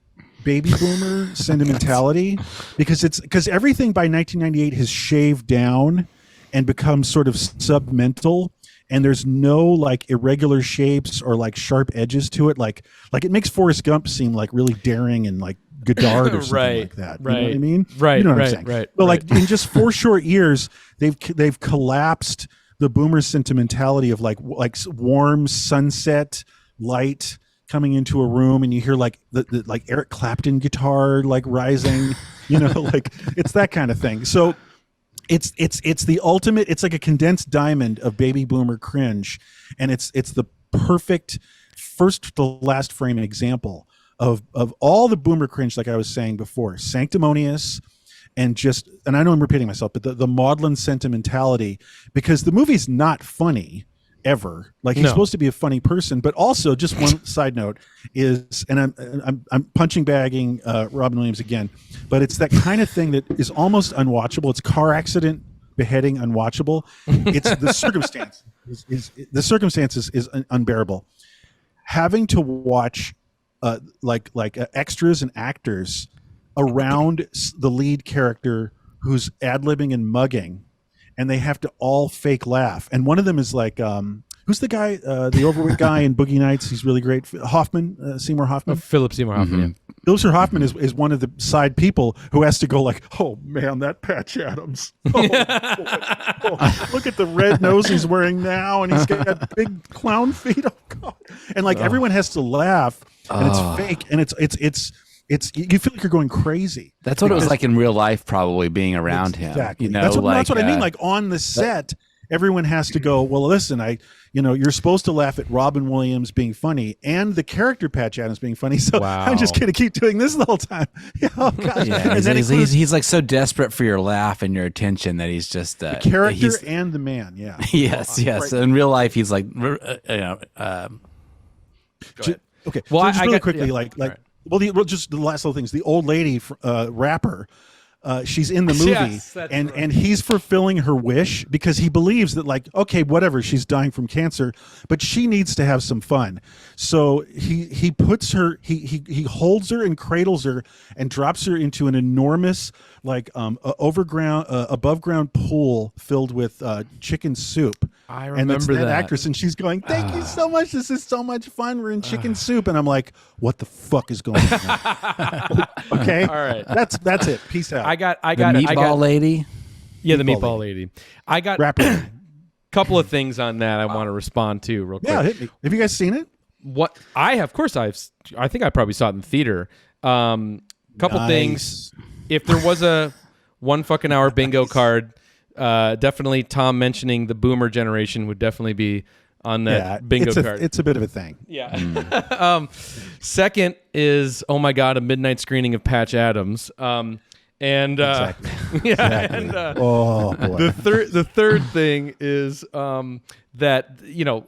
baby boomer sentimentality, because everything by 1998 has shaved down and becomes sort of submental, and there's no like irregular shapes or like sharp edges to it. Like it makes Forrest Gump seem like really daring and like Godard or something like that. You know what I mean? Right. You know what I'm saying? Right. But like in just 4 short years, they've collapsed the boomer sentimentality of like warm sunset light coming into a room, and you hear like the like Eric Clapton guitar like rising, like it's that kind of thing. So it's the ultimate. It's like a condensed diamond of baby boomer cringe, and it's the perfect first to last frame example of all the boomer cringe, like I was saying before, sanctimonious, and I know I'm repeating myself, but the maudlin sentimentality, because the movie's not funny ever. Like he's supposed to be a funny person, but also just one side note is, and I'm punching bagging Robin Williams again, but it's that kind of thing that is almost unwatchable. It's car accident beheading unwatchable. It's the circumstance is unbearable. Having to watch extras and actors around the lead character who's ad-libbing and mugging, and they have to all fake laugh. And one of them is like, who's the guy, the overweight guy in Boogie Nights? He's really great. Hoffman, Seymour Hoffman. Philip Seymour Hoffman. Mm-hmm. Philip Seymour Hoffman is one of the side people who has to go like, oh man, that Patch Adams. Oh, look at the red nose he's wearing now, and he's got big clown feet. Oh God! And like everyone has to laugh, and it's fake, and it's you feel like you're going crazy. That's what it was like in real life, probably being around him. Exactly. That's what I mean. Like on the set, everyone has to go, well, listen, you're supposed to laugh at Robin Williams being funny and the character Patch Adams being funny. So I'm just going to keep doing this the whole time. Oh, God. Yeah, and then he's like so desperate for your laugh and your attention that he's just the character and the man. Yeah. Yes. Right. In real life, he's like, okay. Well, so just really quickly, right. Well, just the last little things. The old lady rapper, she's in the movie, and he's fulfilling her wish because he believes that, like, okay, whatever, she's dying from cancer, but she needs to have some fun. So he puts her, he holds her and cradles her and drops her into an enormous, like, above ground pool filled with chicken soup. I remember that actress, and she's going, "Thank you so much. This is so much fun. We're in chicken soup," and I'm like, "What the fuck is going on?" Okay, all right, that's it. Peace out. I got meatball lady. Yeah, the meatball lady. I got rapper. couple of things on that I want to respond to real quick. Yeah, hit me. Have you guys seen it? What I have, of course, I think I probably saw it in the theater. Couple things. If there was a 1 fucking hour bingo card, definitely Tom mentioning the boomer generation would definitely be on that bingo card. It's a bit of a thing. Yeah. Second is, oh my God, a midnight screening of Patch Adams. And Exactly. yeah, Exactly. and Oh boy. the third thing is that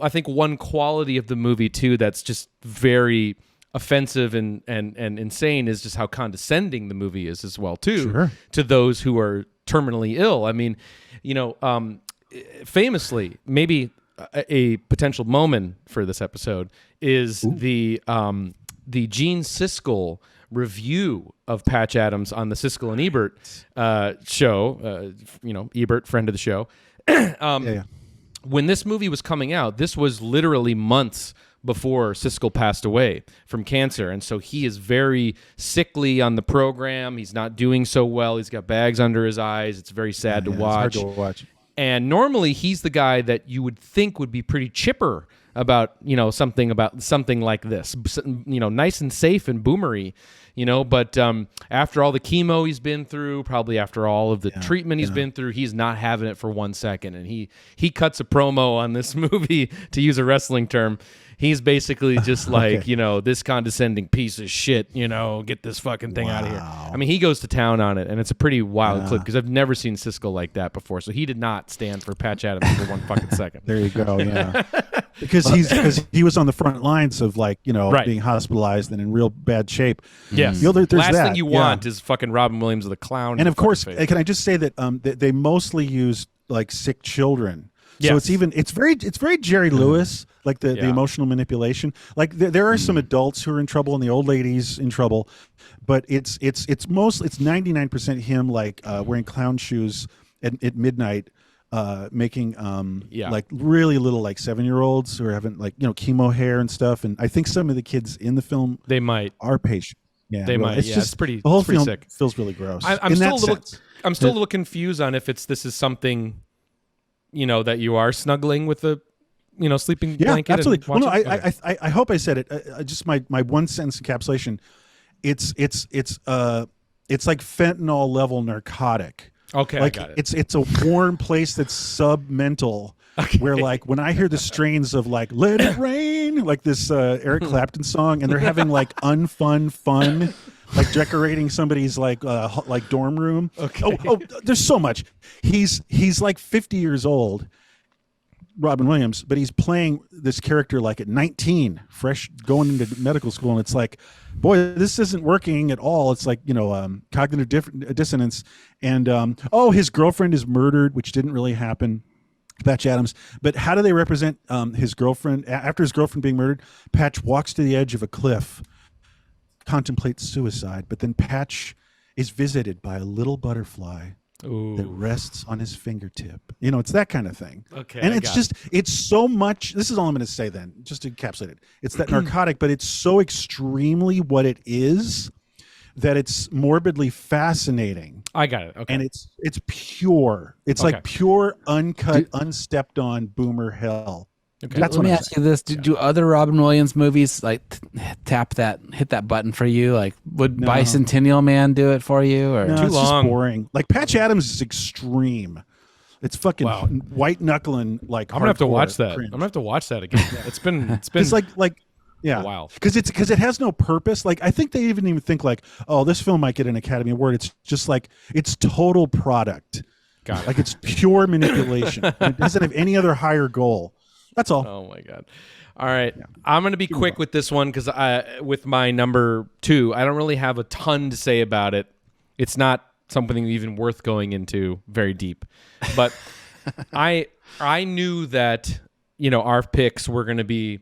I think one quality of the movie too that's just very offensive and insane is just how condescending the movie is as well too. Sure. To those who are terminally ill. I mean, famously, maybe a potential moment for this episode is the Gene Siskel review of Patch Adams on the Siskel and Ebert show. Ebert, friend of the show. When this movie was coming out, this was literally months before Siskel passed away from cancer. And so he is very sickly on the program. He's not doing so well. He's got bags under his eyes. It's very sad to watch. It's hard to watch. And normally he's the guy that you would think would be pretty chipper about, something like this, nice and safe and boomery, but after all the chemo he's been through, probably after all of the treatment he's been through, he's not having it for 1 second. And he cuts a promo on this movie, to use a wrestling term. He's basically just like, this condescending piece of shit, get this fucking thing out of here. I mean, he goes to town on it, and it's a pretty wild clip because I've never seen Siskel like that before. So he did not stand for Patch Adams for 1 fucking second. There you go. Yeah. Because he was on the front lines of being hospitalized and in real bad shape. Yes. There's Last that. thing you want is fucking Robin Williams the clown. And of course, can I just say that they mostly use like sick children. So Yes. it's very Jerry Lewis, like the emotional manipulation. Like there are some adults who are in trouble and the old lady's in trouble, but it's 99% him like wearing clown shoes at midnight, making like really little like 7-year-olds who are having like chemo hair and stuff. And I think some of the kids in the film they might are patient. Yeah, they might. It's it's pretty. The whole it's pretty film sick. feels really gross. I'm still a little confused on if this is something. That you are snuggling with a, sleeping blanket. Absolutely. And well, no, I hope I said it. Just my one sentence encapsulation. It's like fentanyl level narcotic. Okay, like I got it. It's a warm place that's submental. Okay. Where like when I hear the strains of like "Let It Rain," like this Eric Clapton song, and they're having like fun. Like decorating somebody's like dorm room. Okay. Oh, there's so much. He's like 50 years old, Robin Williams, but he's playing this character like at 19, fresh going into medical school, and it's like, boy, this isn't working at all. It's like cognitive dissonance, and his girlfriend is murdered, which didn't really happen. Patch Adams, but how do they represent his girlfriend after his girlfriend being murdered? Patch walks to the edge of a cliff. Contemplates suicide, but then Patch is visited by a little butterfly that rests on his fingertip. It's that kind of thing. Okay. And it's so much. This is all I'm going to say then, just to encapsulate it. It's that narcotic, but it's so extremely what it is that it's morbidly fascinating. I got it. Okay. And it's pure. It's like pure, uncut, unstepped on boomer hell. Okay. Let me ask you this: Do other Robin Williams movies like hit that button for you? Like, would Bicentennial Man do it for you? Or no, too it's long, just boring. Like Patch Adams is extreme. It's fucking white knuckling. Like I'm gonna have to watch that. Cringe. I'm gonna have to watch that again. It's been it's like yeah, a while because it has no purpose. Like I think they even think like, oh, this film might get an Academy Award. It's just like it's total product. Got it. Like it's pure manipulation. It doesn't have any other higher goal. That's all. Oh my God. All right. Yeah. I'm going to be quick with this one because with my number 2, I don't really have a ton to say about it. It's not something even worth going into very deep. But I knew that, our picks were going to be,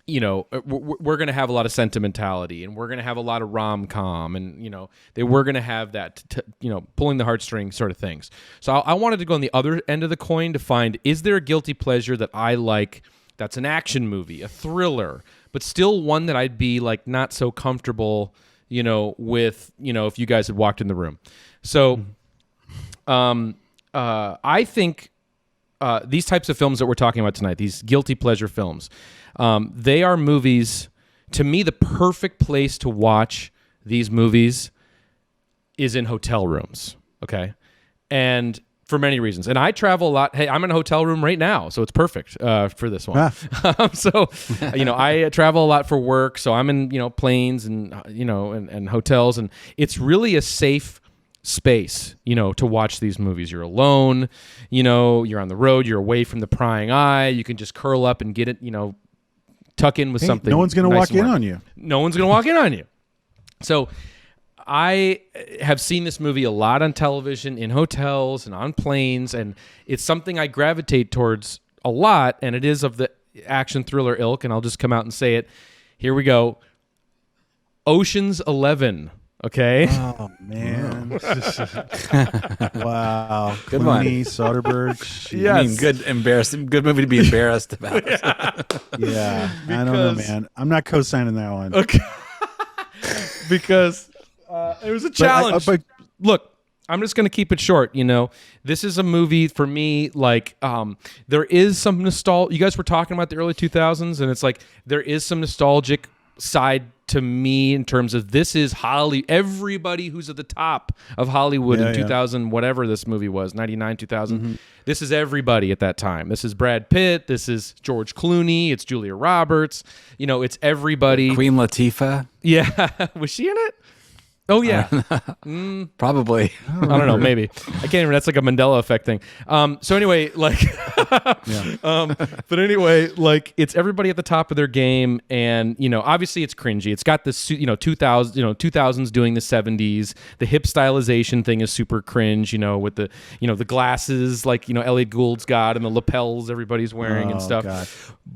we're going to have a lot of sentimentality and we're going to have a lot of rom-com and, they were going to have that, pulling the heartstrings sort of things. So I wanted to go on the other end of the coin to find, is there a guilty pleasure that I like that's an action movie, a thriller, but still one that I'd be like not so comfortable, with, if you guys had walked in the room. So I think these types of films that we're talking about tonight, these guilty pleasure films, they are movies. To me, the perfect place to watch these movies is in hotel rooms. Okay, and for many reasons. And I travel a lot. Hey, I'm in a hotel room right now, so it's perfect for this one. So, I travel a lot for work, so I'm in, planes and, and hotels, and it's really a safe space, to watch these movies. You're alone, you're on the road, you're away from the prying eye, you can just curl up and get it, tuck in with something. No one's going to walk in on you. No one's going to walk in on you. So I have seen this movie a lot on television, in hotels and on planes, and it's something I gravitate towards a lot, and it is of the action thriller ilk, and I'll just come out and say it. Here we go. Ocean's 11. Okay. Oh man! Wow. Good Clooney, one. Soderbergh. Yes. I mean, good movie to be embarrassed about. Yeah. I don't know, man. I'm not co-signing that one. Okay. Because it was a challenge. Look, I'm just going to keep it short. This is a movie for me. Like, there is some nostalgia. You guys were talking about the early 2000s, and it's like there is some nostalgic side to me in terms of this is everybody who's at the top of Hollywood in 2000, whatever this movie was, 99, 2000. Mm-hmm. This is everybody at that time. This is Brad Pitt. This is George Clooney. It's Julia Roberts. It's everybody. Queen Latifah. Yeah. Was she in it? Oh, yeah. Probably. I don't know. Maybe. I can't even. That's like a Mandela effect thing. So anyway, but anyway, it's everybody at the top of their game, and obviously it's cringy. It's got this 2000s doing the 70s. The hip stylization thing is super cringe. With the glasses Elliot Gould's got, and the lapels everybody's wearing and stuff. God.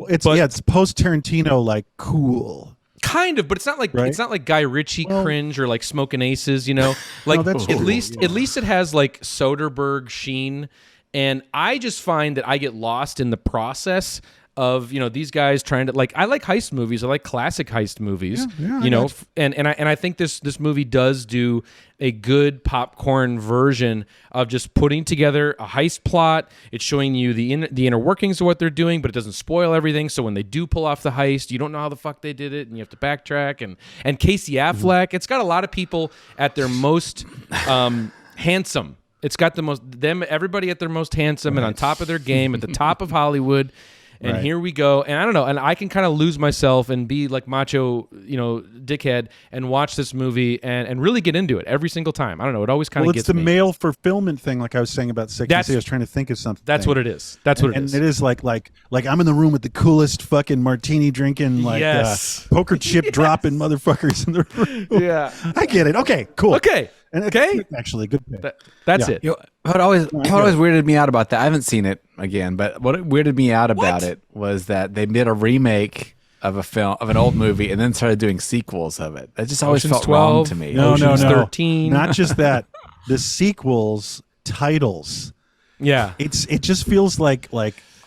It's post Tarantino cool. Kind of, but it's not like right? It's not like Guy Ritchie cringe or like Smoking Aces, that's at true, least it has Soderbergh sheen, and I just find that I get lost in the process of these guys trying to I like heist movies. I like classic heist movies. And I think this movie does do a good popcorn version of just putting together a heist plot. It's showing you the inner workings of what they're doing, but it doesn't spoil everything. So when they do pull off the heist, you don't know how the fuck they did it, and you have to backtrack. And Casey Affleck, it's got a lot of people at their most handsome. It's got everybody at their most handsome and on top of their game, at the top of Hollywood. And here we go. And I don't know. And I can kind of lose myself and be like macho, dickhead, and watch this movie and really get into it every single time. I don't know. It always kind of gets me. It's the male fulfillment thing, like I was saying about 60. I was trying to think of something. That's what it is. That's what it is. And it is like I'm in the room with the coolest fucking martini drinking, poker chip dropping motherfuckers in the room. Yeah. I get it. Okay, cool. Okay. Okay. Actually, good pick. That's it. What always weirded me out about that, I haven't seen it again, but what weirded me out about it was that they did a remake of an old movie and then started doing sequels of it. That just always Ocean's felt 12, wrong to me. No, Ocean's no. 13. Not just that. The sequels titles. Yeah. It just feels like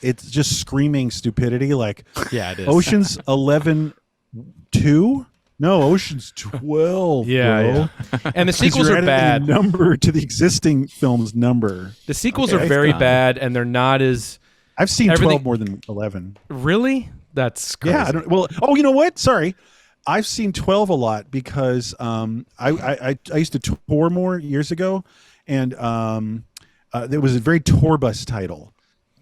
it's just screaming stupidity. Yeah, it is. Ocean's 11 2? No, Ocean's 12. Yeah. And the sequels are bad. Number to the existing film's number. The sequels are very bad, and they're not as. I've seen 12 more than 11. Really? That's crazy. Yeah. You know what? Sorry. I've seen 12 a lot because I used to tour more years ago, and there was a very tour bus title.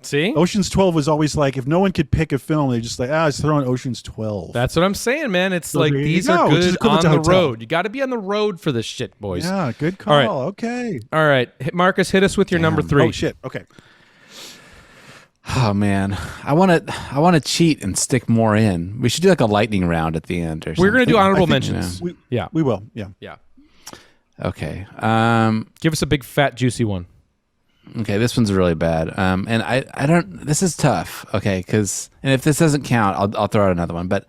See? Ocean's 12 was always if no one could pick a film, they just let's throw in Ocean's 12. That's what I'm saying, man. It's these are good on the road. You got to be on the road for this shit, boys. Yeah, good call. All right. Okay. All right. Marcus, hit us with your number 3. Oh, shit. Okay. Oh man, I want to cheat and stick more in. We should do a lightning round at the end or something. We're going to do honorable mentions. We will. Yeah. Yeah. Okay. Give us a big fat juicy one. Okay, this one's really bad. And I don't. This is tough. Okay, and if this doesn't count, I'll throw out another one. But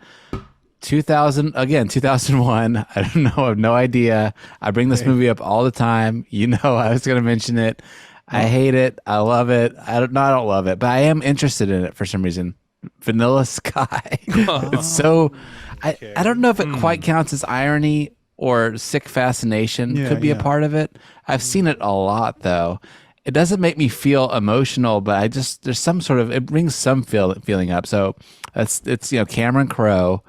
2001. I don't know. I have no idea. I bring this movie up all the time. I was going to mention it. I hate it. I love it. I don't love it, but I am interested in it for some reason. Vanilla Sky. It's so. I don't know if it quite counts as irony or sick fascination. Could be a part of it. I've seen it a lot though. it doesn't make me feel emotional, but there's some sort of, it brings some feeling up. So it's Cameron Crowe,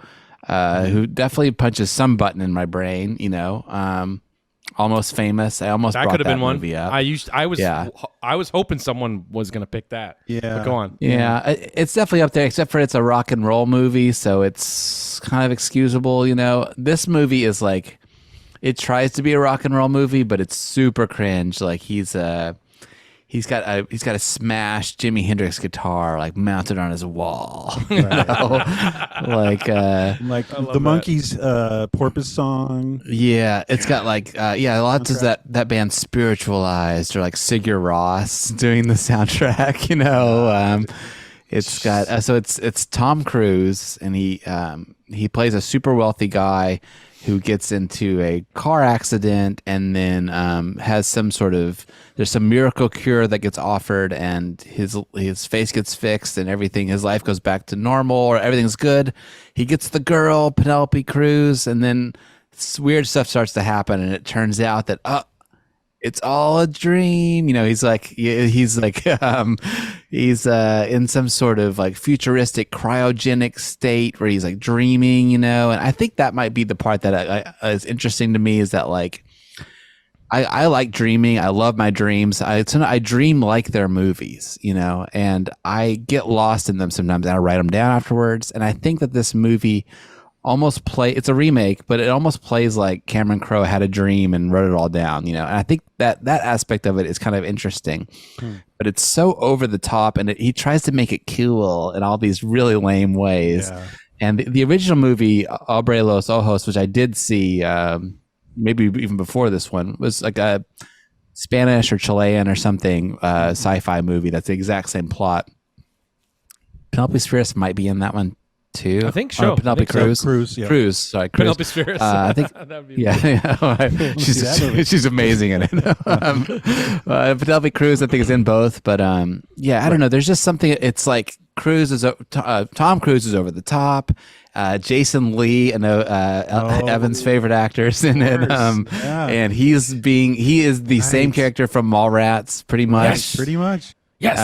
who definitely punches some button in my brain, Almost Famous. I almost brought could have that been one. movie up. I was hoping someone was going to pick that. Yeah. But go on. Yeah, it's definitely up there, except for it's a rock and roll movie, so it's kind of excusable, This movie is like, it tries to be a rock and roll movie, but it's super cringe. Like he's got a smashed Jimi Hendrix guitar like mounted on his wall. Like the Monkees Porpoise song. Yeah, it's got lots of that band Spiritualized or like Sigur Rós doing the soundtrack, It's got it's Tom Cruise, and he plays a super wealthy guy who gets into a car accident and then has there's some miracle cure that gets offered, and his face gets fixed and everything, his life goes back to normal, or everything's good. He gets the girl, Penelope Cruz, and then weird stuff starts to happen, and it turns out that it's all a dream. He's in some sort of like futuristic cryogenic state where he's like dreaming, and I think that might be the part that is interesting to me, is that like, I like dreaming. I love my dreams. I dream like they're movies, and I get lost in them sometimes, and I write them down afterwards. And I think that this movie it's a remake, but it almost plays like Cameron Crowe had a dream and wrote it all down, and I think that aspect of it is kind of interesting. But it's so over the top, and he tries to make it cool in all these really lame ways. Yeah. And the original movie, Abre los Ojos, which I did see maybe even before this one, was like a Spanish or Chilean or something sci-fi movie that's the exact same plot. Penelope Spheris might be in that one too. I think so. Penelope Cruz. Cruz. Sorry, Cruz. Penelope Spheris. I think. She's amazing in it. Penelope Cruz, I think, is in both. But I don't know. There's just something. It's like Tom Cruise is over the top. Jason Lee, Evan's favorite actors in it. And he is the same character from Mallrats, pretty much. Yes, pretty much. Yes.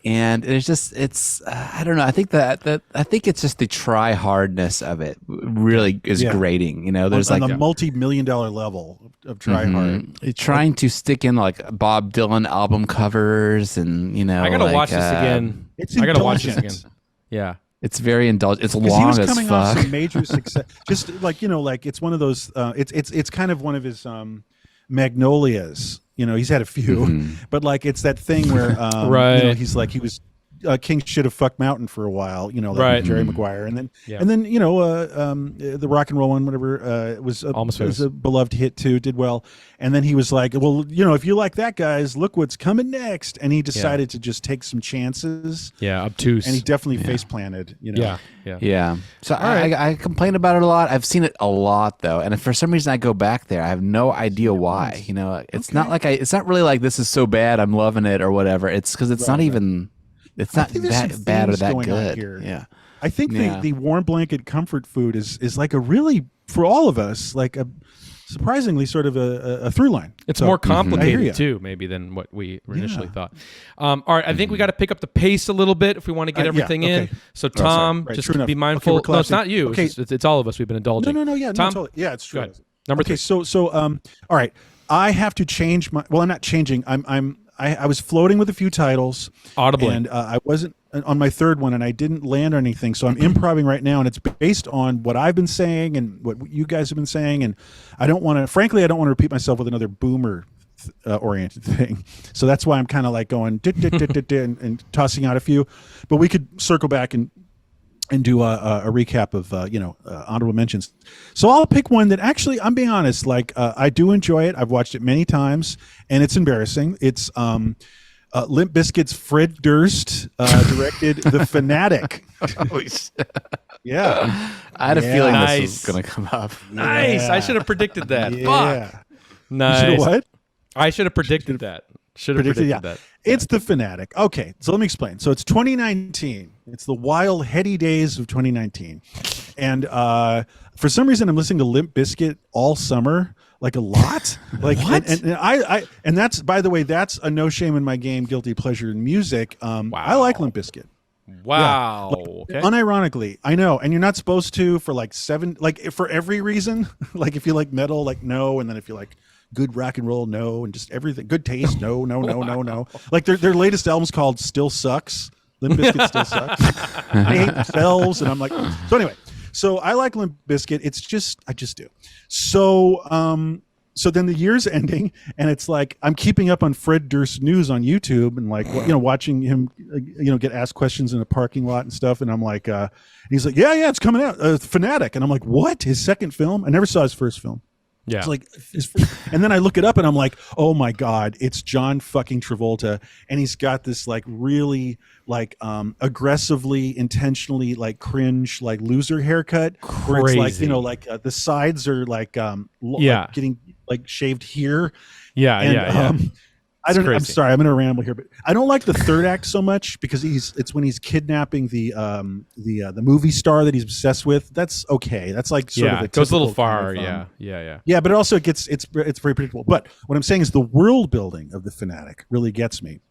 And it's I don't know. I think I think it's just the try hardness of it really is grating. There's on like the multi-million-dollar level of try hard. Trying to stick in like Bob Dylan album covers, and I gotta watch this again. It's I gotta watch this indulgent. again. Yeah. It's very indulgent. It's long he was as coming fuck. off some major success. Just like like it's one of those. It's kind of one of his magnolias. He's had a few, but like it's that thing where right. He's like he was King Should Have Fucked Mountain for a while, like right. Jerry Maguire, and then the rock and roll one, whatever, was a beloved hit too, did well, and then he was like, well, if you like that, guys, look what's coming next, and he decided to just take some chances, obtuse, and he definitely face planted, Yeah. So I complain about it a lot. I've seen it a lot though, and if for some reason I go back there, I have no idea why. It's not like it's not really like this is so bad I'm loving it or whatever. It's because it's not even. It's not that bad or that good. Yeah, I think the warm blanket comfort food is like a really, for all of us, like a surprisingly sort of a through line. It's more complicated too, maybe, than what we initially thought. All right, I think we got to pick up the pace a little bit if we want to get everything in. So Tom, just be mindful. No, it's not you. Okay. It's all of us. We've been indulging. No, yeah, Tom, totally. Yeah, it's true. Number 3. So all right, I have to change my. Well, I'm not changing. I was floating with a few titles audibly, and I wasn't on my third one, and I didn't land on anything. So I'm improvising right now, and it's based on what I've been saying and what you guys have been saying. And I don't want to repeat myself with another boomer oriented thing. So that's why I'm kind of like going and tossing out a few. But we could circle back and do a recap of honorable mentions. So I'll pick one that actually, I'm being honest, like I do enjoy it. I've watched it many times, and it's embarrassing. It's Limp Bizkit's Fred Durst directed The Fanatic. Yeah, I had a feeling this was going to come up. Nice. I should have predicted that. Fuck. Nice. What? I should have predicted that. Should have predicted that. It's The Fanatic. Okay, so let me explain. So it's 2019. It's the wild, heady days of 2019. And for some reason, I'm listening to Limp Bizkit all summer. like a lot. Like What? And that's, by the way, that's a no shame in my game, guilty pleasure in music. I like Limp Bizkit. Wow. Like, Okay. unironically, I know, and you're not supposed to for like for every reason. Like if you like metal, like no, and then if you like good rock and roll, no, and just everything, good taste, no. Like their latest album's called Still Sucks. Limp Bizkit still sucks. They hate themselves, and I'm like, so anyway. So I like Limp Bizkit. It's just, I just do. So, so then the year's ending, and it's like I'm keeping up on Fred Durst news on YouTube, and like watching him, get asked questions in a parking lot and stuff. And I'm like, he's like, yeah, it's coming out, Fanatic, and I'm like, what? His second film? I never saw his first film. Yeah. It's like, and then I look it up and I'm like, oh my God, it's John fucking Travolta. And he's got this like really like aggressively, intentionally like cringe, like loser haircut. Where it's like, the sides are like, like getting like shaved here. Yeah. I'm sorry, I'm gonna ramble here, but I don't like the third act so much because it's when he's kidnapping the movie star that he's obsessed with. That's okay. That's like sort of it goes a little far. Yeah. But it also it's very predictable. But what I'm saying is the world building of the Fanatic really gets me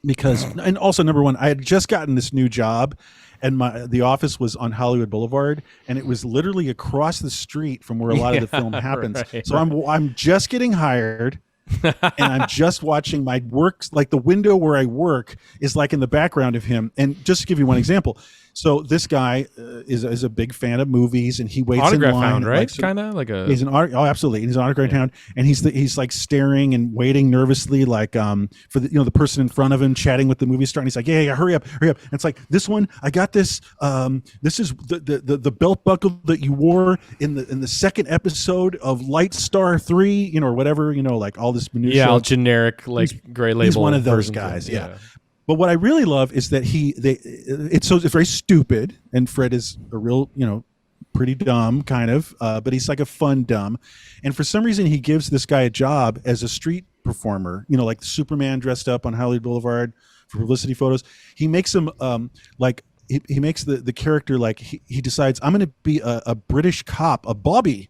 because, and also number one, I had just gotten this new job, and the office was on Hollywood Boulevard, and it was literally across the street from where a lot of the film happens. So I'm just getting hired. And I'm just watching my work, like the window where I work is like in the background of him. And just to give you one example, so this guy is a big fan of movies, and he waits autograph in line, hound, right? Like, kind of like a. He's absolutely. He's an autograph hound, and he's like staring and waiting nervously, like for the person in front of him chatting with the movie star, and he's like, yeah, hurry up. And it's like, this one, I got this. This is the belt buckle that you wore in the second episode of Light Star 3, or whatever, like all this minutia. Yeah, all generic, like gray label. He's one of those guys. Yeah. But what I really love is that it's very stupid, and Fred is a real, pretty dumb kind of, but he's like a fun dumb. And for some reason, he gives this guy a job as a street performer, like Superman dressed up on Hollywood Boulevard for publicity photos. He makes him like he makes the character like he decides, I'm going to be a British cop, a Bobby,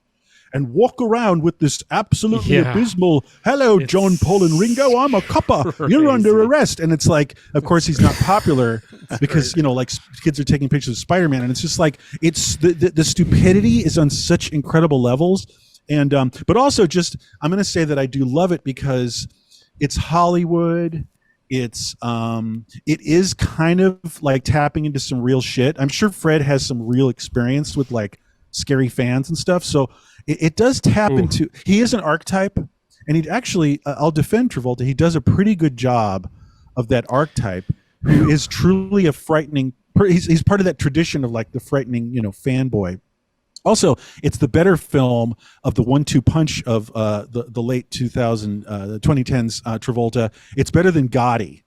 and walk around with this absolutely abysmal, hello, John, Paul, and Ringo, I'm a copper. Crazy. You're under arrest. And it's like, of course, he's not popular because, like kids are taking pictures of Spider-Man. And it's just like, it's the stupidity is on such incredible levels. And, but also just, I'm going to say that I do love it because it's Hollywood. It is kind of like tapping into some real shit. I'm sure Fred has some real experience with like scary fans and stuff. So, it does tap into, he is an archetype, and he actually, I'll defend Travolta, he does a pretty good job of that archetype, who is truly a frightening, he's part of that tradition of like the frightening, fanboy. Also, it's the better film of the 1-2 punch of the late 2010s Travolta. It's better than Gotti.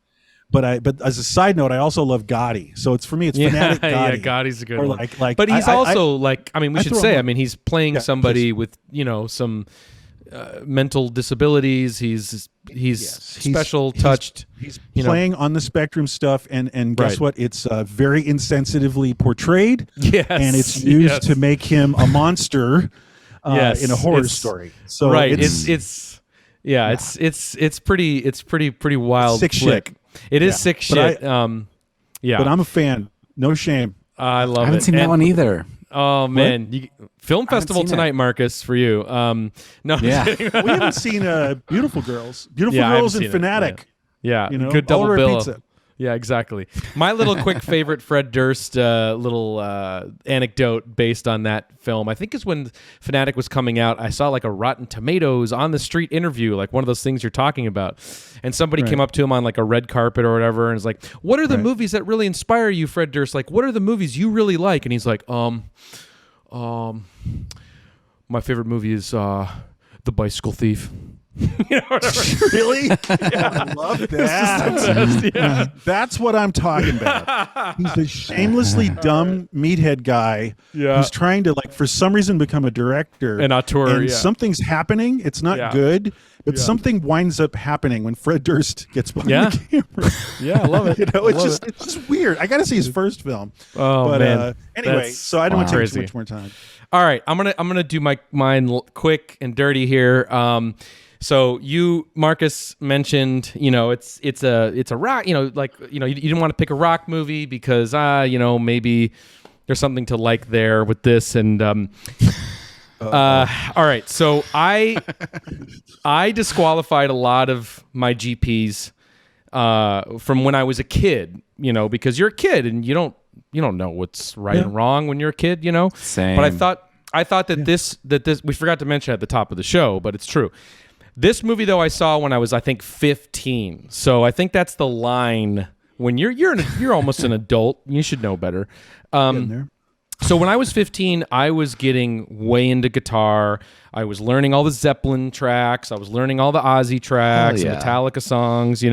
But as a side note, I also love Gotti. So it's for me, it's Fanatic Gotti. Yeah, Gotti's a good one. But he's we should say, he's playing somebody with some mental disabilities. He's special touched. He's playing on the spectrum stuff, and guess what? It's very insensitively portrayed. Yes, and it's used to make him a monster in a horror story. So it's pretty wild. Sick flick. Shit. It is sick shit. But I'm a fan. No shame. I love it. I haven't seen that one either. Oh man, film festival tonight, Marcus, for you. No, yeah, we haven't seen Beautiful Girls. Beautiful Girls and Fanatic. Yeah, Good good double bill. Pizza. Yeah, exactly. My little quick favorite Fred Durst little anecdote based on that film, I think is when Fanatic was coming out, I saw like a Rotten Tomatoes on the street interview, like one of those things you're talking about. And somebody came up to him on like a red carpet or whatever and was like, what are the movies that really inspire you, Fred Durst? Like, what are the movies you really like? And he's like, my favorite movie is The Bicycle Thief. Really? I love that. Yeah. That's what I'm talking about. He's a shamelessly dumb meathead guy who's trying to, like, for some reason become a director. An auteur, and something's happening. It's not good, but something winds up happening when Fred Durst gets behind the camera. Yeah, I love it. It's just weird. I got to see his first film. Oh, but, man. Anyway, so I don't want to take too much more time. All right, I'm gonna do mine quick and dirty here. So you, Marcus, mentioned, it's a rock, you didn't want to pick a rock movie because maybe there's something to like there with this, and all right, so I disqualified a lot of my GPs from when I was a kid, because you're a kid and you don't know what's right and wrong when you're a kid, Same. But I thought that this we forgot to mention at the top of the show, but it's true. This movie, though, I saw when I was, I think, 15. So I think that's the line when you're almost an adult. You should know better. So when I was 15, I was getting way into guitar. I was learning all the Zeppelin tracks. I was learning all the Ozzy tracks, and Metallica songs.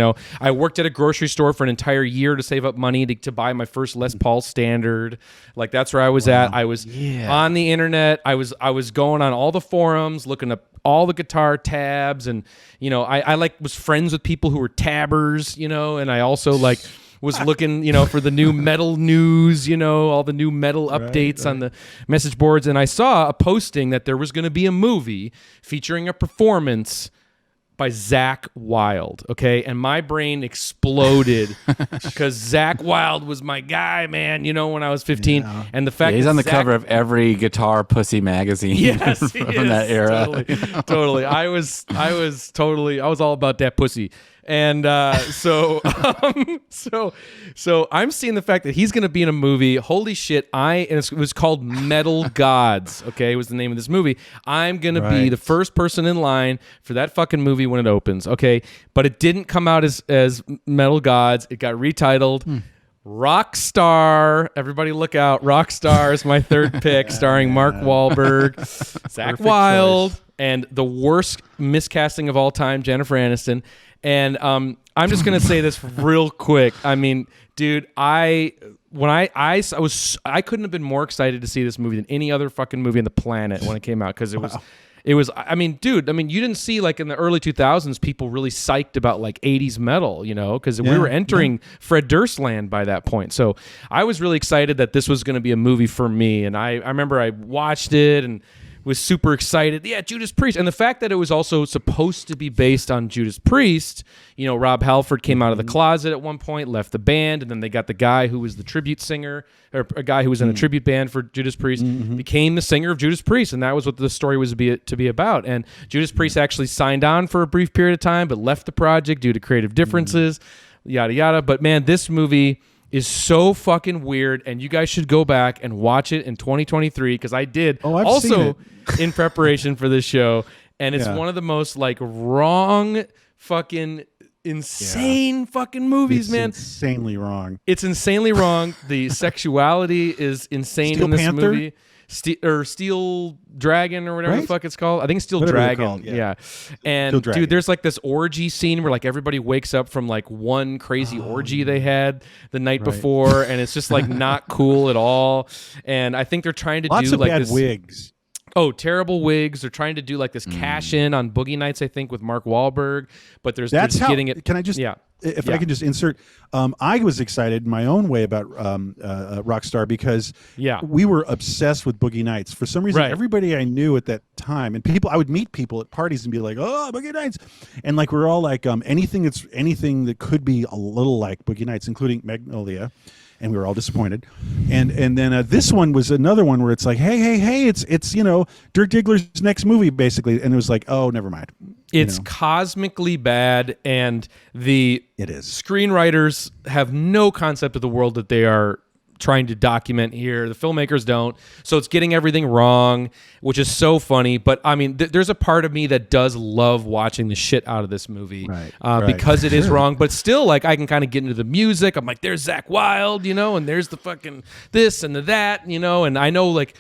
I worked at a grocery store for an entire year to save up money to buy my first Les Paul Standard. Like, that's where I was at. I was on the internet. I was going on all the forums, looking up all the guitar tabs, and I was friends with people who were tabbers, and I also was looking, for the new metal news, all the new metal updates on the message boards. And I saw a posting that there was going to be a movie featuring a performance by Zakk Wylde. Okay. And my brain exploded because Zakk Wylde was my guy, man, when I was 15. Yeah. And the fact he's on the cover of every guitar pussy magazine from that era. Totally. I was all about that pussy. And so I'm seeing the fact that he's going to be in a movie. Holy shit! And it was called Metal Gods. Okay, was the name of this movie. I'm going to be the first person in line for that fucking movie when it opens. Okay, but it didn't come out as Metal Gods. It got retitled. Rockstar. Everybody look out. Rockstar is my third pick, starring Mark Wahlberg, Zakk Wylde, and the worst miscasting of all time, Jennifer Aniston. And I'm just gonna say this real quick. I mean, dude, I couldn't have been more excited to see this movie than any other fucking movie on the planet when it came out, because it was. I mean, dude. I mean, you didn't see, like, in the early 2000s people really psyched about, like, 80s metal, because we were entering Fred Durst land by that point. So I was really excited that this was going to be a movie for me, and I remember I watched it and was super excited. Yeah, Judas Priest. And the fact that it was also supposed to be based on Judas Priest. Rob Halford came out of the closet at one point, left the band, and then they got the guy who was the tribute singer, or a guy who was in a tribute band for Judas Priest, became the singer of Judas Priest, and that was what the story was to be about. And Judas Priest actually signed on for a brief period of time, but left the project due to creative differences, yada, yada. But, man, this movie is so fucking weird, and you guys should go back and watch it in 2023, because I did in preparation for this show, and it's one of the most, like, wrong fucking insane fucking movies, man. Insanely wrong. It's insanely wrong. The sexuality is insane Steel in this Panther? movie. Steel Dragon or whatever the fuck it's called. I think it's Steel Dragon. Yeah. And dude, there's like this orgy scene where, like, everybody wakes up from, like, one crazy orgy they had the night before, and it's just, like, not cool at all. And I think they're trying to lots do of like bad this wigs. Oh, terrible wigs. They're trying to do, like, this cash in on Boogie Nights, I think, with Mark Wahlberg, but they're just getting it. Can I just if I can just insert, I was excited in my own way about Rockstar, because we were obsessed with Boogie Nights. For some reason, everybody I knew at that time, and I would meet people at parties and be like, "Oh, Boogie Nights," and, like, we're all like, anything that could be a little like Boogie Nights, including Magnolia. And we were all disappointed, and then this one was another one where it's like, hey, it's Dirk Diggler's next movie, basically, and it was like, oh, never mind. It's cosmically bad, and it is. Screenwriters have no concept of the world that they are trying to document here. The filmmakers don't, so it's getting everything wrong, which is so funny. But I mean, there's a part of me that does love watching the shit out of this movie, because it is wrong. But still, like, I can kind of get into the music. I'm like, there's Zakk Wylde, and there's the fucking this and the that, and I know, like,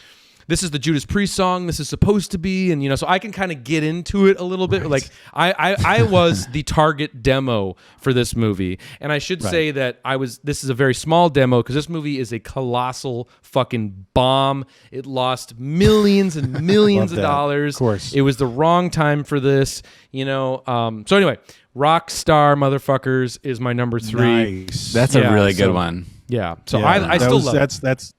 this is the Judas Priest song. This is supposed to be, and so I can kind of get into it a little bit. Right. Like I was the target demo for this movie, and I should say that this is a very small demo because this movie is a colossal fucking bomb. It lost millions and millions of dollars. Of course, it was the wrong time for this. So anyway, Rockstar Motherfuckers is my number 3. Nice. That's a really good one. Yeah. So I still love it. That's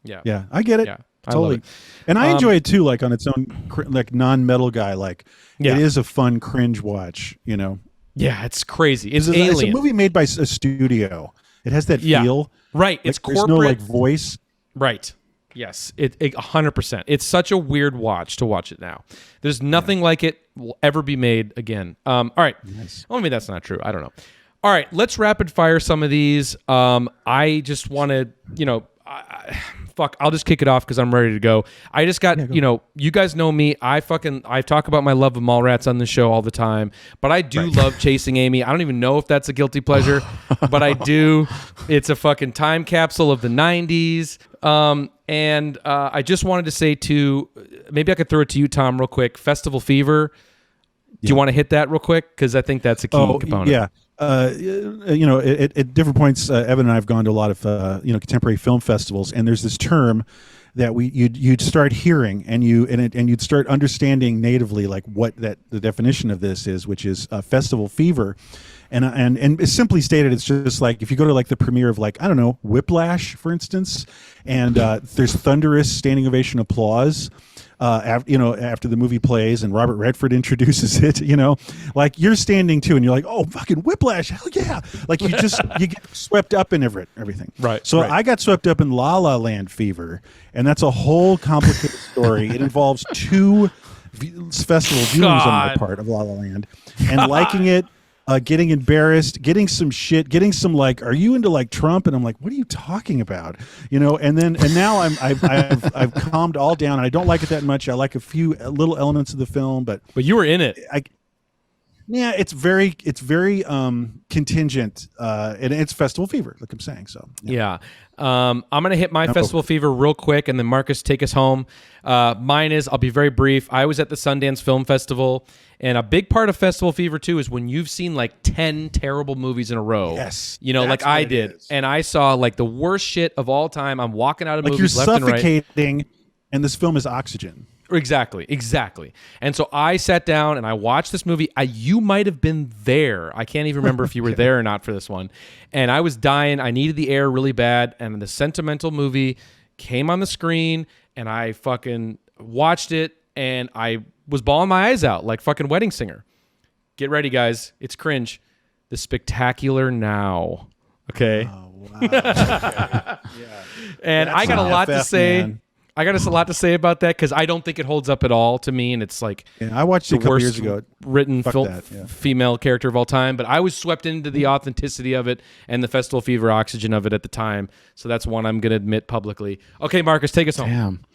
yeah. I get it. Yeah, totally. And I enjoy it too, like on its own, like non-metal guy. Like it is a fun cringe watch. Yeah, it's crazy. It's alien. It's a movie made by a studio. It has that feel. Right. Like, it's corporate. There's no like voice. Right. Yes. It 100%. It's such a weird watch to watch it now. There's nothing like it will ever be made again. All right. Nice. Well, maybe that's not true. I don't know. All right. Let's rapid fire some of these. I just want to, I'll just kick it off because I'm ready to go. I just got, you guys know me. I talk about my love of Mallrats on the show all the time, but I do love Chasing Amy. I don't even know if that's a guilty pleasure, but I do. It's a fucking time capsule of the 90s. And I just wanted to say maybe I could throw it to you, Tom, real quick. Festival Fever. Do you want to hit that real quick? Because I think that's a key component. Yeah. At different points, Evan and I have gone to a lot of contemporary film festivals, and there's this term that you'd start hearing, and you'd start understanding natively like what the definition of this is, which is festival fever, and simply stated, it's just like if you go to like the premiere of like, I don't know, Whiplash, for instance, and there's thunderous standing ovation applause. After the movie plays and Robert Redford introduces it, like you're standing too, and you're like, oh, fucking Whiplash, hell yeah! Like you get swept up in everything. Right. So I got swept up in La La Land fever, and that's a whole complicated story. It involves 2 festival viewings on my part of La La Land, and liking it. Getting embarrassed, getting some shit, getting some like, are you into like Trump? And I'm like, what are you talking about? And now I've calmed all down. And I don't like it that much. I like a few little elements of the film, but you were in it. Yeah, it's very contingent, and it's festival fever, like I'm saying. So yeah. I'm gonna hit my festival fever real quick, and then Marcus, take us home. Mine is, I'll be very brief. I was at the Sundance Film Festival, and a big part of festival fever too is when you've seen like 10 terrible movies in a row. Yes, like I did, and I saw like the worst shit of all time. I'm walking out of like movies you're left and right. suffocating, and this film is oxygen. Exactly. And so I sat down and I watched this movie. You might have been there. I can't even remember if you were there or not for this one. And I was dying. I needed the air really bad. And the sentimental movie came on the screen, and I fucking watched it, and I was bawling my eyes out like fucking Wedding Singer. Get ready, guys. It's cringe. The Spectacular Now. Okay. Oh, wow. Yeah. And I got a lot to say. Man. I got a lot to say about that because I don't think it holds up at all to me, and it's like I watched it a couple years ago. Written female character of all time, but I was swept into the authenticity of it and the festival fever oxygen of it at the time. So that's one I'm going to admit publicly. Okay, Marcus, take us home. Damn.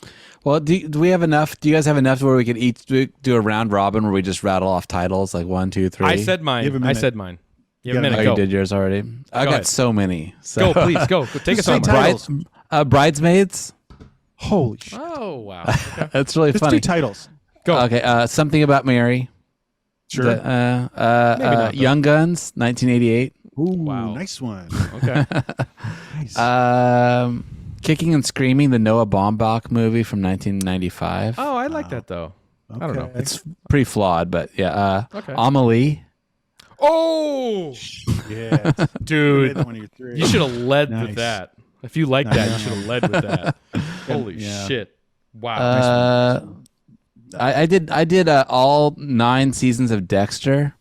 Well, do we have enough? Do you guys have enough where we could each do a round robin where we just rattle off titles like 1, 2, 3? I said mine. You have a minute. You did yours already. I got so many. So. Go, please go. Take us home. Bridesmaids. Holy shit. Oh, wow. Okay. That's really funny. Let's do titles. Go. Okay. Something About Mary. Sure. Young Guns, 1988. Ooh, wow. Nice one. Okay. Nice. Kicking and Screaming, the Noah Baumbach movie from 1995. Oh, I like that, though. Okay. I don't know. It's pretty flawed, but yeah. Okay. Amelie. Oh! Yeah. Dude, you should have led with that. If you like that, you should have led with that. Holy shit! Wow. I did all 9 seasons of Dexter.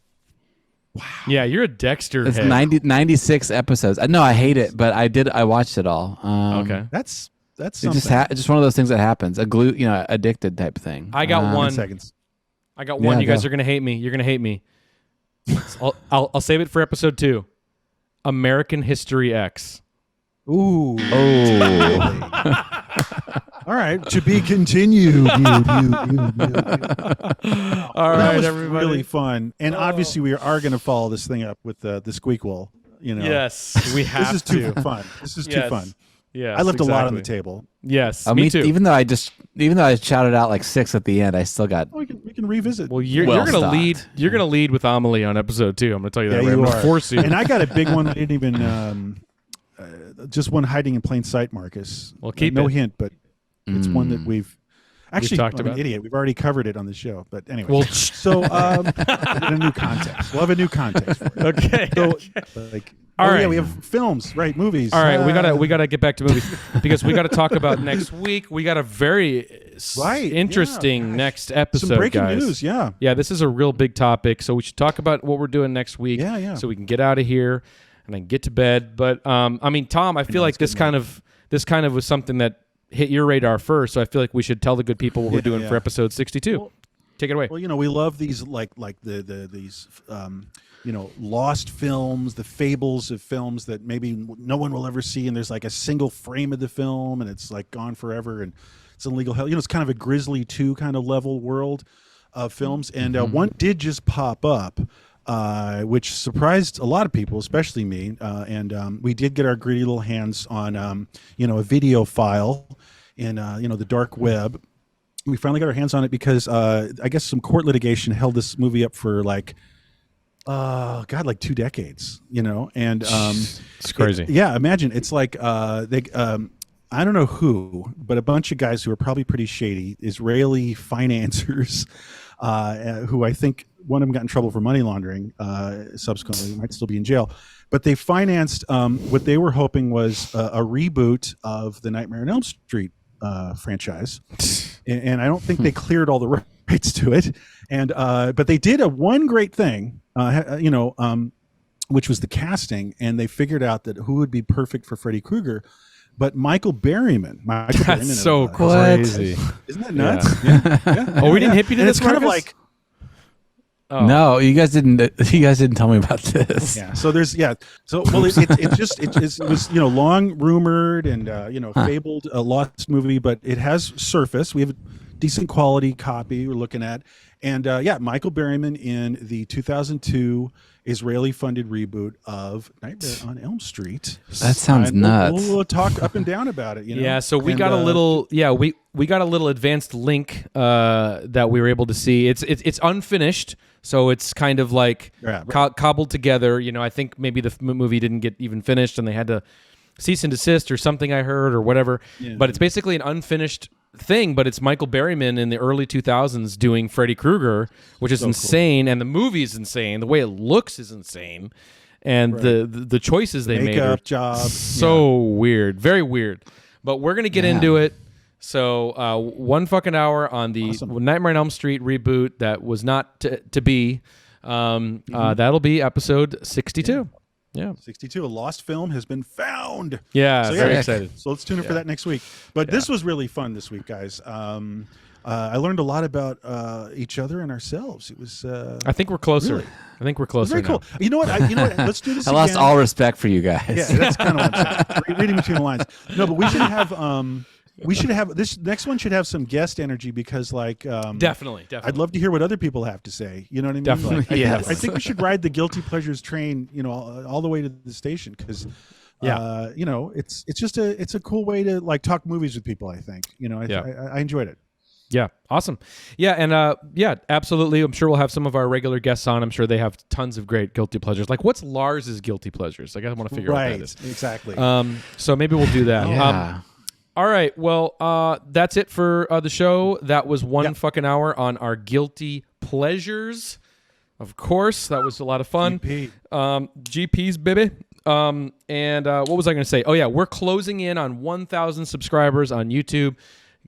Wow. Yeah, you're a Dexter It's head. 96 episodes. No, I hate it, but I watched it all. Okay. That's it's something. just one of those things that happens. Addicted type thing. I got 1 seconds. I got 1. You guys are gonna hate me. You're gonna hate me. I'll save it for episode 2. American History X. Ooh. Oh. All right. To be continued. All right, was everybody. Really fun. And obviously we are going to follow this thing up with the squeak wall. Yes, we have This is too fun. This is too fun. Yes, I left a lot on exactly. the table. Yes, me too. Even though I shouted out like 6 at the end, I still got. We can revisit. Well, you're Well gonna stocked. lead. You're gonna lead with Amelie on episode 2. I'm gonna tell you that. Yeah, right? I'm you gonna are. force you. And I got a big one. I didn't even just one hiding in plain sight, Marcus. Well, keep no it. hint, but it's one that we've actually talked I'm about. an idiot. We've already covered it on the show, but anyway. Well, so in a new context, we'll have a new context. For it. okay. So, like, All yeah, right. we have films, right? Movies. All right, we gotta get back to movies because we gotta talk about next week. We got a very interesting next episode. Some breaking guys. news. Yeah. Yeah, this is a real big topic, so we should talk about what we're doing next week. Yeah. So we can get out of here and then get to bed. But I mean, Tom, I feel like this kind of was something that hit your radar first. So I feel like we should tell the good people what we're doing for episode 62. Well, take it away. Well, we love these like these lost films, the fables of films that maybe no one will ever see, and there's like a single frame of the film, and it's like gone forever, and it's in legal hell. It's kind of a Grizzly 2 kind of level world of films, and one did just pop up, which surprised a lot of people, especially me. And we did get our greedy little hands on a video file in the dark web. We finally got our hands on it because I guess some court litigation held this movie up for like 2 decades, and It's crazy. imagine it's like I don't know who, but a bunch of guys who are probably pretty shady Israeli financiers, who I think one of them got in trouble for money laundering, subsequently might still be in jail, but they financed what they were hoping was a reboot of the Nightmare on Elm Street franchise. And I don't think they cleared all the rights to it. And but they did one great thing, which was the casting, and they figured out that who would be perfect for Freddy Krueger, but Michael Berryman. That's so crazy. Isn't that nuts? Yeah. Oh, we didn't hip you to And this, it's kind of Marcus? like No, you guys didn't. You guys didn't tell me about this. yeah. So there's So well, it was long rumored and fabled a lost movie, but it has surfaced. We have a decent quality copy we're looking at, and Michael Berryman in the 2002 Israeli-funded reboot of Nightmare on Elm Street. That sounds nuts. We'll talk up and down about it. Yeah, so we got a little. Yeah, we got a little advanced link that we were able to see. It's unfinished, so it's kind of like cobbled together. I think maybe the movie didn't get even finished, and they had to cease and desist or something. I heard or whatever. Yeah. But it's basically an unfinished thing. But it's Michael Berryman in the early 2000s doing Freddy Krueger, which is insane, cool. And the movie is insane. The way it looks is insane. And the choices they made are job so weird, very weird. But we're gonna get into it. So 1 fucking hour on the Nightmare on Elm Street reboot that was not to be. That'll be episode 62. Yeah, 62. A lost film has been found. Yeah, very excited. So let's tune in for that next week. But this was really fun this week, guys. I learned a lot about each other and ourselves. It was. I think we're closer. Really? I think we're closer. Very cool. Now. You know what? Let's do this. I again. lost all respect for you guys. Yeah, that's kind of what I'm saying. Reading between the lines. No, but we should have. We should have this next one. Should have some guest energy because, like, definitely. I'd love to hear what other people have to say. You know what I mean? Definitely. Like, I think we should ride the guilty pleasures train. All the way to the station because. It's just a cool way to like talk movies with people. I think I enjoyed it. Yeah, awesome. Yeah, and absolutely. I'm sure we'll have some of our regular guests on. I'm sure they have tons of great guilty pleasures. Like, what's Lars's guilty pleasures? Like, I want to figure out what that is. Exactly. So maybe we'll do that. Yeah. All right. Well, that's it for the show. That was 1 fucking hour on our guilty pleasures. Of course, that was a lot of fun. GPs, baby. And what was I going to say? Oh yeah, we're closing in on 1,000 subscribers on YouTube.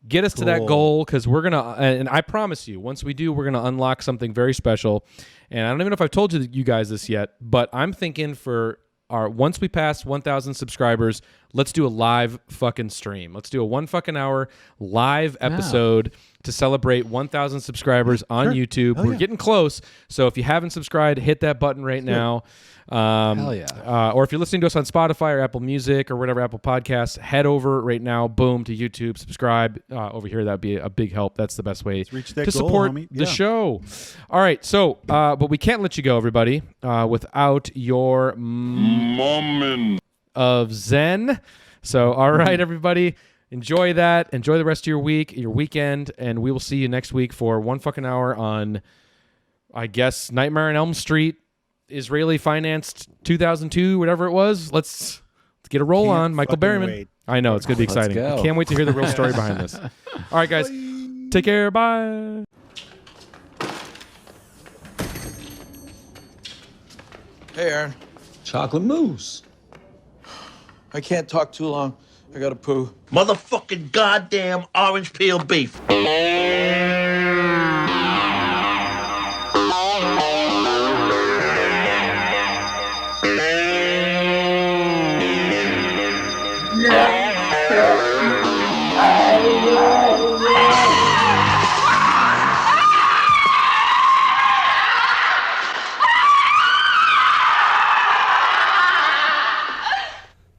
Get us to that goal because we're gonna. And I promise you, once we do, we're gonna unlock something very special. And I don't even know if I've told you guys this yet, but I'm thinking for once we pass 1,000 subscribers, let's do a live fucking stream. Let's do a 1 fucking hour live episode to celebrate 1,000 subscribers on YouTube. We're getting close. So if you haven't subscribed, hit that button right now. Hell yeah. Or if you're listening to us on Spotify or Apple Music or whatever, Apple Podcasts, head over right now, boom, to YouTube, subscribe over here. That'd be a big help. That's the best way to support the show. All right. So, but we can't let you go, everybody, without your moment of Zen. So, all right, everybody. Enjoy that. Enjoy the rest of your week, your weekend, and we will see you next week for 1 fucking hour on, I guess, Nightmare on Elm Street, Israeli financed 2002, whatever it was. Let's get a roll on. Michael Berryman. Wait. I know, it's going to be exciting. I can't wait to hear the real story behind this. All right, guys. Take care. Bye. Hey, Aaron. Chocolate mousse. I can't talk too long. I gotta poo. Motherfucking goddamn orange peel beef.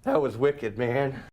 That was wicked, man.